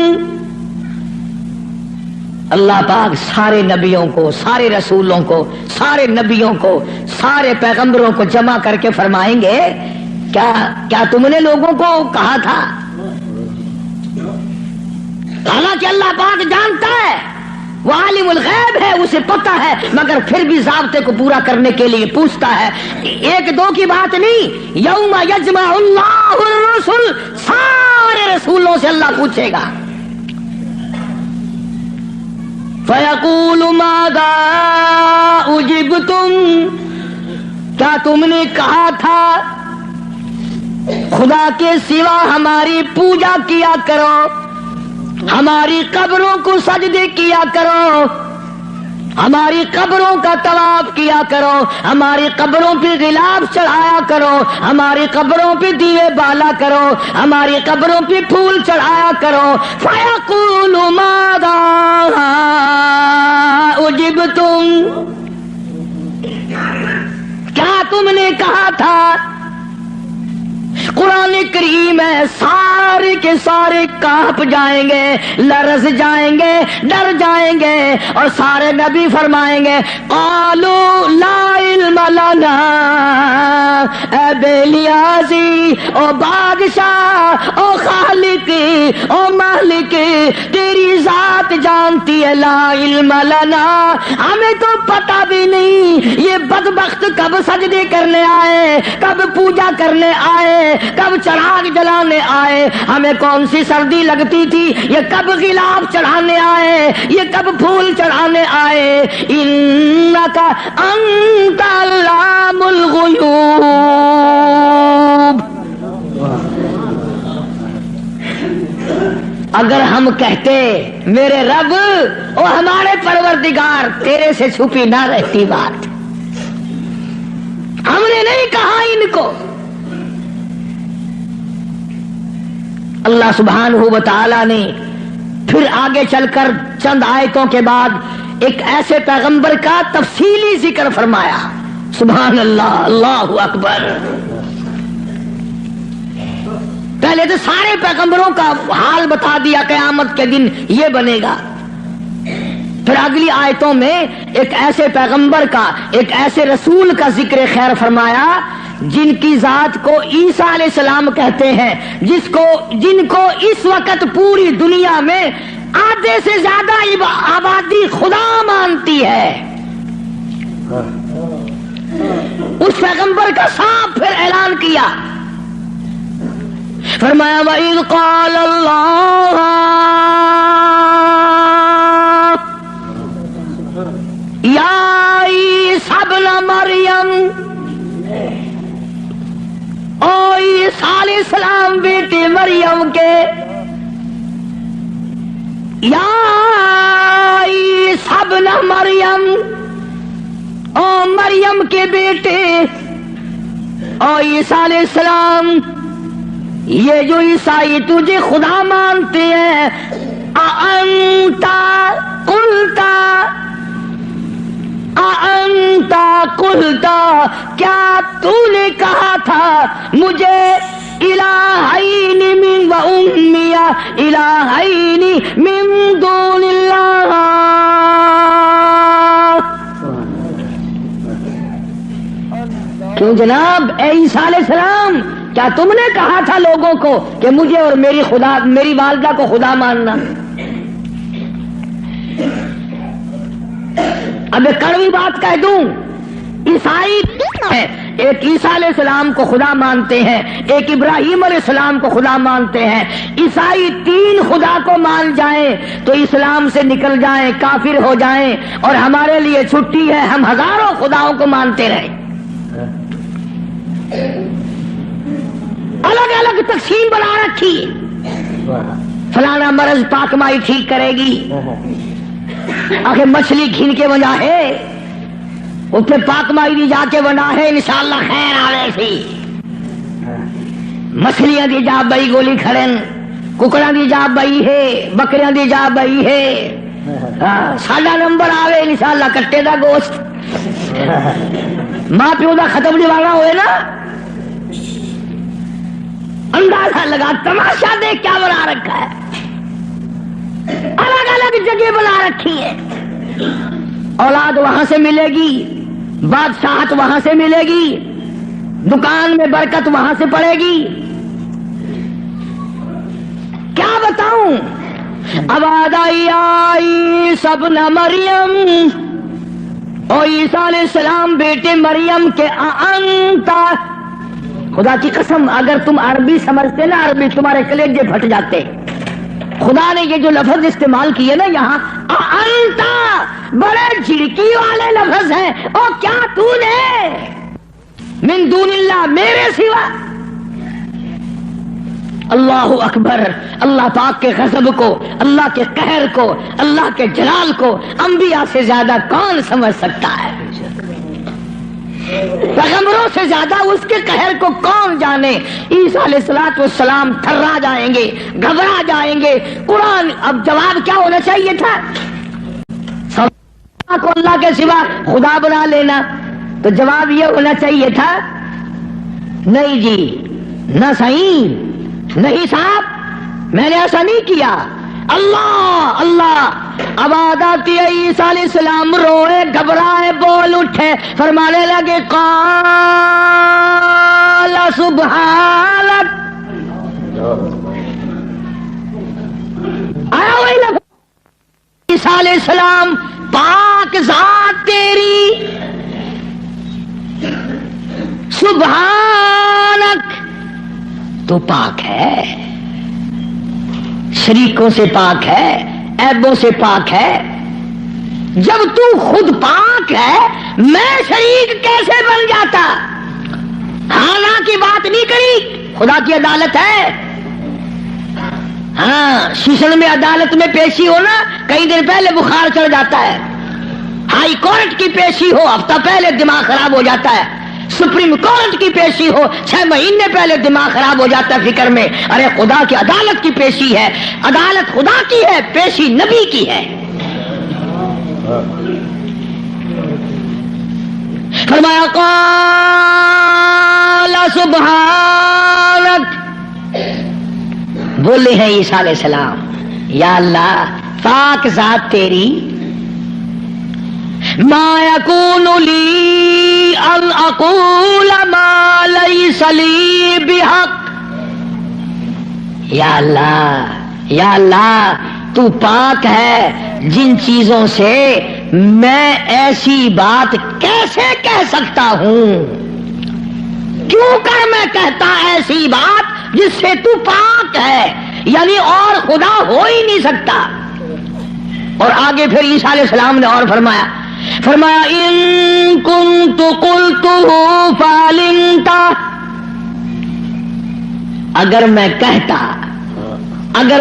اللہ پاک سارے نبیوں کو، سارے رسولوں کو، سارے نبیوں کو، سارے پیغمبروں کو جمع کر کے فرمائیں گے کیا تم نے لوگوں کو کہا تھا؟ حالانکہ اللہ پاک جانتا ہے، وہ عالم الغیب ہے، اسے پتہ ہے، مگر پھر بھی ضابطے کو پورا کرنے کے لیے پوچھتا ہے۔ ایک دو کی بات نہیں، یوم یجمع اللہ الرسل، سارے رسولوں سے اللہ پوچھے گا۔ فَيَقُولُ مَاذَا أُجِبْتُمْ، کیا تم نے کہا تھا خدا کے سوا ہماری پوجا کیا کرو، ہماری قبروں کو سجدے کیا کرو، ہماری قبروں کا طواف کیا کرو، ہماری قبروں پہ غلاف چڑھایا کرو، ہماری قبروں پہ دیے بالا کرو، ہماری قبروں پہ پھول چڑھایا کرو۔ فَيَقُولُ مَاذَا أُجِبْتُمْ، کیا تم نے کہا تھا؟ قرآن کریم ہے، سارے کے سارے کانپ جائیں گے، لرز جائیں گے، ڈر جائیں گے، اور سارے نبی فرمائیں گے قالوا لا علم لنا، اے بے نیازی، او بادشاہ، او خالق، او مالک، تیری ذات جانتی ہے، لا علم لنا، ہمیں تو پتہ بھی نہیں یہ بدبخت کب سجدے کرنے آئے، کب پوجا کرنے آئے، کب چراغ جلانے آئے، ہمیں کون سی سردی لگتی تھی، یہ کب غلاف چڑھانے آئے، یہ کب پھول چڑھانے آئے۔ انک انت علام الغیوب، اگر ہم کہتے میرے رب او ہمارے پروردگار تیرے سے چھپی نہ رہتی بات، ہم نے نہیں کہا ان کو۔ اللہ سبحانہ و تعالی نے پھر آگے چل کر چند آیتوں کے بعد ایک ایسے پیغمبر کا تفصیلی ذکر فرمایا۔ سبحان اللہ، اللہ اکبر۔ پہلے تو سارے پیغمبروں کا حال بتا دیا، قیامت کے دن یہ بنے گا۔ پھر اگلی آیتوں میں ایک ایسے پیغمبر کا، ایک ایسے رسول کا ذکر خیر فرمایا جن کی ذات کو عیسیٰ علیہ السلام کہتے ہیں، جن کو اس وقت پوری دنیا میں آدھے سے زیادہ آبادی خدا مانتی ہے۔ اس پیغمبر کا صاف پھر اعلان کیا، فرمایا وَإِذْ قَالَ اللَّهُ يَا عِيسَى ابْنَ مَرْيَمَ، او عیسیٰ علیہ السلام بیٹے مریم کے، یا عیسیٰ ابن مریم، او مریم کے بیٹے، او عیسیٰ علیہ السلام، یہ جو عیسائی تجھے خدا مانتے ہیں، اَأَنْتَ قُلْتَ، کیا تو نے کہا تھا مجھے الہین من و امی الہین من دون اللہ، کیوں جناب اے عیسیٰ علیہ السلام، کیا تم نے کہا تھا لوگوں کو کہ مجھے اور میری والدہ کو خدا ماننا؟ اب ایک کڑوی بات کہہ دوں، عیسائی ایک عیسیٰ علیہ السلام کو خدا مانتے ہیں، ایک ابراہیم علیہ السلام کو خدا مانتے ہیں۔ عیسائی 3 خدا کو مان جائیں تو اسلام سے نکل جائیں، کافر ہو جائیں، اور ہمارے لیے چھٹی ہے، ہم ہزاروں خداؤں کو مانتے رہیں۔ الگ الگ تقسیم بنا رکھی، فلانا مرض پاک مائی ٹھیک کرے گی، آخر مچھلی گھن کے بنا ہے اتنے پاک مائی دی جا کے بنا ہے، انشاءاللہ خیر آوے سی، مچھلیاں دی جا بئی گولی کھڑن، ککڑاں دی جا بئی ہے، بکریاں دی جا بئی ہے، ساڈا نمبر آوے انشاءاللہ کٹے دا گوشت، ماں پیو دا ختم دیوانا ہوئے نا، اندازہ لگا، تماشا دیکھ کیا بنا رکھا ہے، الگ الگ جگہ بنا رکھی ہے۔ اولاد وہاں سے ملے گی، بادشاہت وہاں سے ملے گی، دکان میں برکت وہاں سے پڑے گی، کیا بتاؤں؟ اب آئی سب نہ مریم، اور عیسیٰ علیہ السلام بیٹے مریم کے انتا، خدا کی قسم اگر تم عربی سمجھتے نا، عربی تمہارے کلیجے پھٹ جاتے۔ خدا نے یہ جو لفظ استعمال کیے نا یہاں، انتا، بڑے جھڑکی والے لفظ ہیں، اور کیا تو نے من دون اللہ، میرے سوا، اللہ اکبر، اللہ پاک کے غضب کو، اللہ کے قہر کو، اللہ کے جلال کو انبیاء سے زیادہ کون سمجھ سکتا ہے؟ پیغمبروں سے زیادہ اس کے قہر کو کون جانے؟ عیسیٰ علیہ السلام تھرا جائیں گے، گھبرا جائیں گے۔ قرآن اب جواب کیا ہونا چاہیے تھا؟ کو اللہ کے سوا خدا بنا لینا، تو جواب یہ ہونا چاہیے تھا، نہیں جی، نہ صحیح، نہیں صاحب، میں نے ایسا نہیں کیا، اللہ اللہ۔ اب آتی ہے عیسیٰ علیہ السلام روئے، گھبرائے، بول اٹھے، فرمانے لگے قال سبحانک، آیا وہی لفظ، عیسیٰ علیہ السلام پاک ذات تیری، سبحانک، تو پاک ہے، شریکوں سے پاک ہے، عیبوں سے پاک ہے۔ جب تو خود پاک ہے، میں شریک کیسے بن جاتا؟ ہاں کی بات نہیں کری، خدا کی عدالت ہے۔ ہاں شیشن میں عدالت میں پیشی ہو نا، کئی دن پہلے بخار چڑھ جاتا ہے، ہائی کورٹ کی پیشی ہو ہفتہ پہلے دماغ خراب ہو جاتا ہے، سپریم کورٹ کی پیشی ہو 6 مہینے پہلے دماغ خراب ہو جاتا ہے فکر میں۔ ارے خدا کی عدالت کی پیشی ہے، عدالت خدا کی ہے، پیشی نبی کی ہے۔ فرمایا قال سبحانک، بولے ہیں عیسیٰ علیہ السلام، یا اللہ پاک ذات تیری، ما یکون لی ان اقول ما لیس لی بحق، یا اللہ تو پاک ہے، جن چیزوں سے میں ایسی بات کیسے کہہ سکتا ہوں؟ کیوں کر میں کہتا ایسی بات جس سے تو پاک ہے، یعنی اور خدا ہو ہی نہیں سکتا۔ اور آگے پھر عیسیٰ علیہ السلام نے اور فرمایا ان کنت قلتہ فعلمت، اگر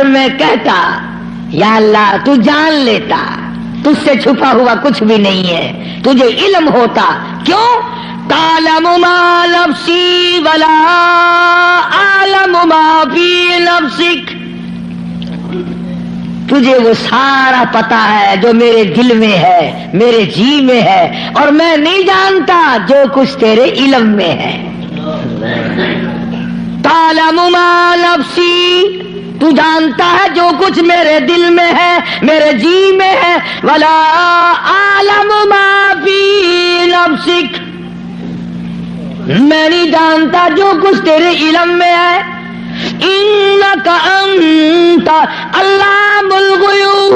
میں کہتا یا اللہ تو جان لیتا، تجھ سے چھپا ہوا کچھ بھی نہیں ہے، تجھے علم ہوتا، کیوں؟ تعلم ما نفسی ولا اعلم ما فی نفسک، تجھے وہ سارا پتا ہے جو میرے دل میں ہے، میرے جی میں ہے، اور میں نہیں جانتا جو کچھ تیرے علم میں ہے۔ تعلم ما نفسی، تو جانتا ہے جو کچھ میرے دل میں ہے، میرے جی میں ہے، ولا اعلم ما فی نفسک، میں نہیں جانتا جو کچھ تیرے علم میں ہے. انک انت علام الغیوب،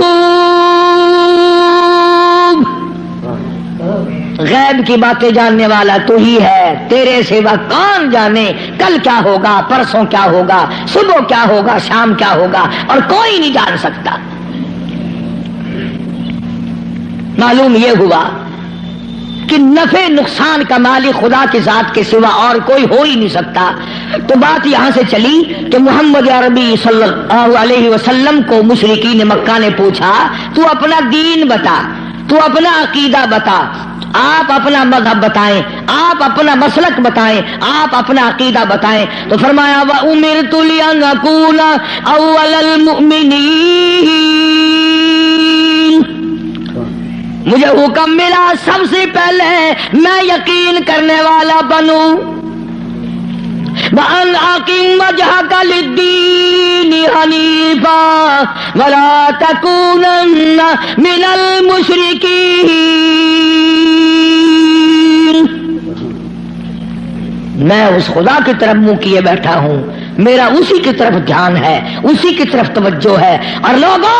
غیب کی باتیں جاننے والا تو ہی ہے، تیرے سوا کون جانے کل کیا ہوگا، پرسوں کیا ہوگا، صبح کیا ہوگا، شام کیا ہوگا، اور کوئی نہیں جان سکتا. معلوم یہ ہوا کہ نفع نقصان کا مالک خدا کی ذات کے سوا اور کوئی ہو ہی نہیں سکتا. تو بات یہاں سے چلی کہ محمد عربی صلی اللہ علیہ وسلم کو مشرکین مکہ نے پوچھا تو اپنا دین بتا، تو اپنا عقیدہ بتا، آپ اپنا مذہب بتائیں، آپ اپنا مسلک بتائیں، آپ اپنا عقیدہ بتائیں. تو فرمایا وَأُمِرْتُ لِأَنْ أَوَّلَ الْمُؤْمِنِينَ، مجھے حکم ملا سب سے پہلے میں یقین کرنے والا بنوں. وَأَنْ أَقِمْ وَجْهَكَ لِلدِّينِ حَنِيفًا وَلَا تَكُونَنَّ مِنَ الْمُشْرِكِينَ. میں اس خدا کی طرف منہ کیے بیٹھا ہوں، میرا اسی کی طرف دھیان ہے، اسی کی طرف توجہ ہے. اور لوگوں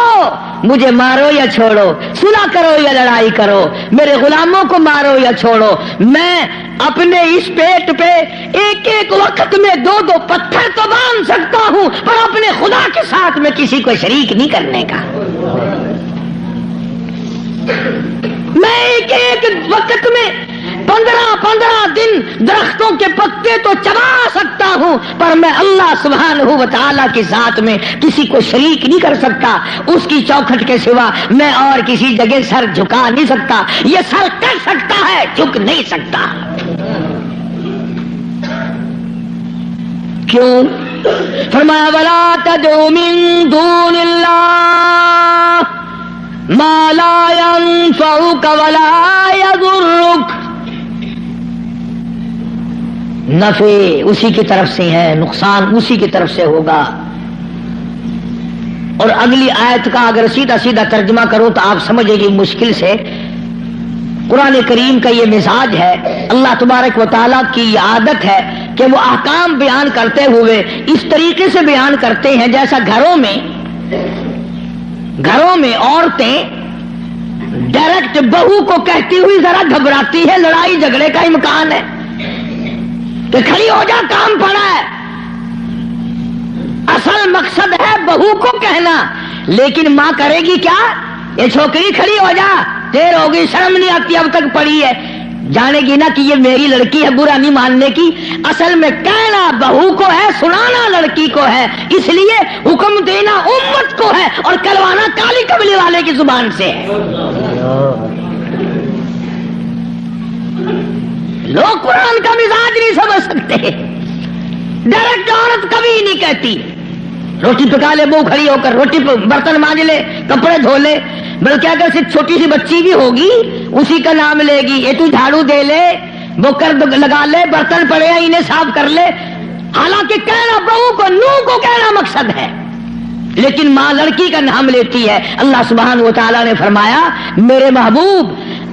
مجھے مارو یا چھوڑو، صلح کرو یا لڑائی کرو، میرے غلاموں کو مارو یا چھوڑو، میں اپنے اس پیٹ پہ ایک ایک وقت میں 2 پتھر تو باندھ سکتا ہوں، پر اپنے خدا کے ساتھ میں کسی کو شریک نہیں کرنے کا. میں ایک ایک وقت میں 15 دن درختوں کے پتے تو چبا سکتا ہوں، پر میں اللہ سبحانہ و تعالیٰ کی ذات میں کسی کو شریک نہیں کر سکتا. اس کی چوکھٹ کے سوا میں اور کسی جگہ سر جھکا نہیں سکتا. یہ سر کر سکتا ہے، جھک نہیں سکتا. کیوں؟ فرمایا وَلَا تَدْعُ مِن دُونِ اللَّهِ مَا لَا يَنفَعُكَ وَلَا يَضُرُّكَ. نفع اسی کی طرف سے ہے، نقصان اسی کی طرف سے ہوگا. اور اگلی آیت کا اگر سیدھا سیدھا ترجمہ کرو تو آپ سمجھے گی مشکل سے. قرآن کریم کا یہ مزاج ہے، اللہ تبارک و تعالیٰ کی یہ عادت ہے کہ وہ احکام بیان کرتے ہوئے اس طریقے سے بیان کرتے ہیں جیسا گھروں میں عورتیں ڈائریکٹ بہو کو کہتی ہوئی ذرا گھبراتی ہے، لڑائی جھگڑے کا امکان ہے کہ کھڑی ہو جا، کام پڑا ہے. اصل مقصد ہے بہو کو کہنا، لیکن ماں کرے گی کیا؟ یہ چھوکری کھڑی ہو جا، دیر ہوگی، شرم نہیں آتی، اب تک پڑی ہے. جانے گی نا کہ یہ میری لڑکی ہے، برا نہیں ماننے کی. اصل میں کہنا بہو کو ہے، سنانا لڑکی کو ہے، اس لیے حکم دینا امت کو ہے اور کروانا کالی کملی والے کی زبان سے ہے. لوگ قرآن کا مزاج نہیں سمجھ سکتے. ڈائریکٹ عورت کبھی نہیں کہتی روٹی پکا لے، بہو کھڑی ہو کر روٹی برتن مانج لے، کپڑے دھو لے، بلکہ اگر صرف چھوٹی سی بچی بھی ہوگی اسی کا نام لے گی، یہ تو جھاڑو دے لے، وہ کر لگا لے، برتن پڑے ہیں انہیں صاف کر لے. حالانکہ کہنا بہو کو، نو کو کہنا مقصد ہے، لیکن ماں لڑکی کا نام لیتی ہے. اللہ سبحانہ و تعالیٰ نے فرمایا میرے محبوب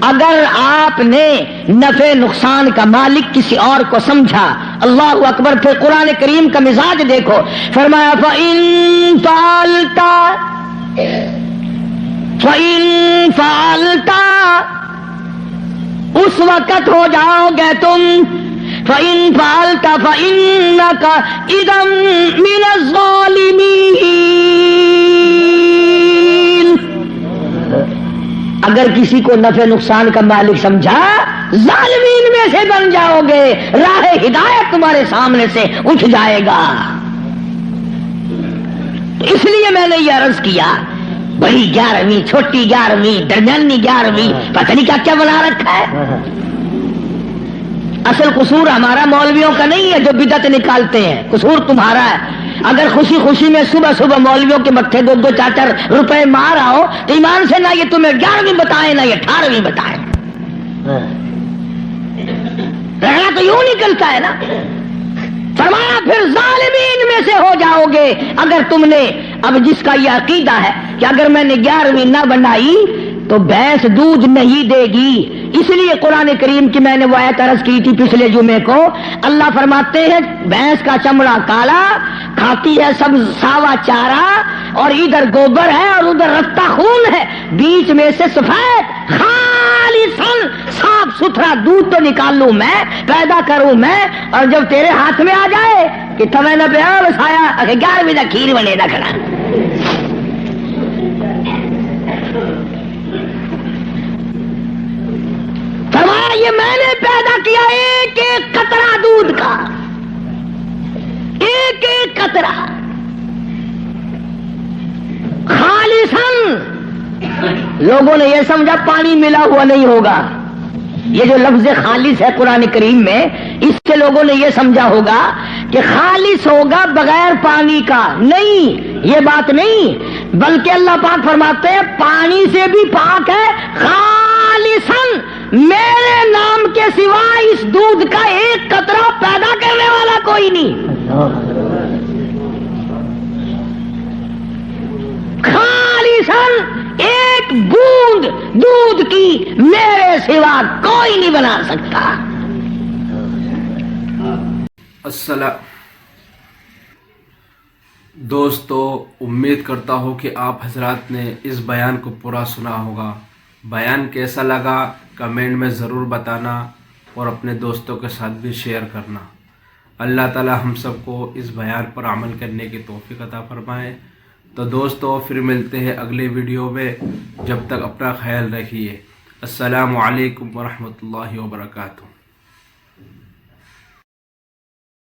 اگر آپ نے نفع نقصان کا مالک کسی اور کو سمجھا، اللہ اکبر. پھر قرآن کریم کا مزاج دیکھو، فرمایا فَإِن فَعَلْتَ اس وقت ہو جاؤ گے تم، فَإِن فَعَلْتَ فَإِنَّكَ إِذًا مِنَ الظَّالِمِينَ. اگر کسی کو نفع نقصان کا مالک سمجھا، ظالمین میں سے بن جاؤ گے، راہ ہدایت تمہارے سامنے سے اٹھ جائے گا. اس لیے میں نے یہ عرض کیا، بڑی 11ویں، چھوٹی 11ویں، درمیانی 11ویں، پتہ نہیں کیا کیا بنا رکھا ہے. اصل قصور ہمارا مولویوں کا نہیں ہے جو بدعت نکالتے ہیں، قصور تمہارا ہے. اگر خوشی خوشی میں صبح صبح مولویوں کے متھے 2-2 4-4 روپے مار آؤ تو ایمان سے نہ یہ تمہیں 11ویں بتائیں نہ یہ 18ویں بتائیں. رہنا تو یوں نکلتا ہے نا. فرمایا پھر ظالمین میں سے ہو جاؤ گے اگر تم نے، اب جس کا یہ عقیدہ ہے کہ اگر میں نے 11ویں نہ بنائی تو تو بھینس دودھ نہیں دے گی. اس لیے قرآن کریم کی میں نے وہ آیت عرض کی تھی پچھلے جمعے کو. اللہ فرماتے ہیں بھینس کا چمڑا کالا، کھاتی ہے سب ساوا چارہ، اور ادھر گوبر ہے اور ادھر رفتہ خون ہے، بیچ میں سے سفید خالصاً صاف ستھرا دودھ تو نکال لوں میں، پیدا کروں میں، اور جب تیرے ہاتھ میں آ جائے کہ تمہیں نہ پیا بسایا 11 بجے کھیر بنے نہ کھڑا. فرمایا یہ میں نے پیدا کیا ایک ایک قطرہ دودھ کا، ایک ایک قطرہ خالصاً. لوگوں نے یہ سمجھا پانی ملا ہوا نہیں ہوگا. یہ جو لفظ خالص ہے قرآن کریم میں، اس سے لوگوں نے یہ سمجھا ہوگا کہ خالص ہوگا بغیر پانی کا. نہیں، یہ بات نہیں، بلکہ اللہ پاک فرماتے ہیں پانی سے بھی پاک ہے. خالصاً میرے نام کے سوا اس دودھ کا ایک قطرہ پیدا کرنے والا کوئی نہیں. خالصاً ایک بوند دودھ کی میرے سوا کوئی نہیں بنا سکتا. دوستو، امید کرتا ہوں کہ آپ حضرات نے اس بیان کو پورا سنا ہوگا. بیان کیسا لگا کمنٹ میں ضرور بتانا اور اپنے دوستوں کے ساتھ بھی شیئر کرنا. اللہ تعالی ہم سب کو اس بیان پر عمل کرنے کی توفیق عطا فرمائے. تو دوستو پھر ملتے ہیں اگلے ویڈیو میں. جب تک اپنا خیال رکھیے. السلام علیکم ورحمۃ اللہ وبرکاتہ.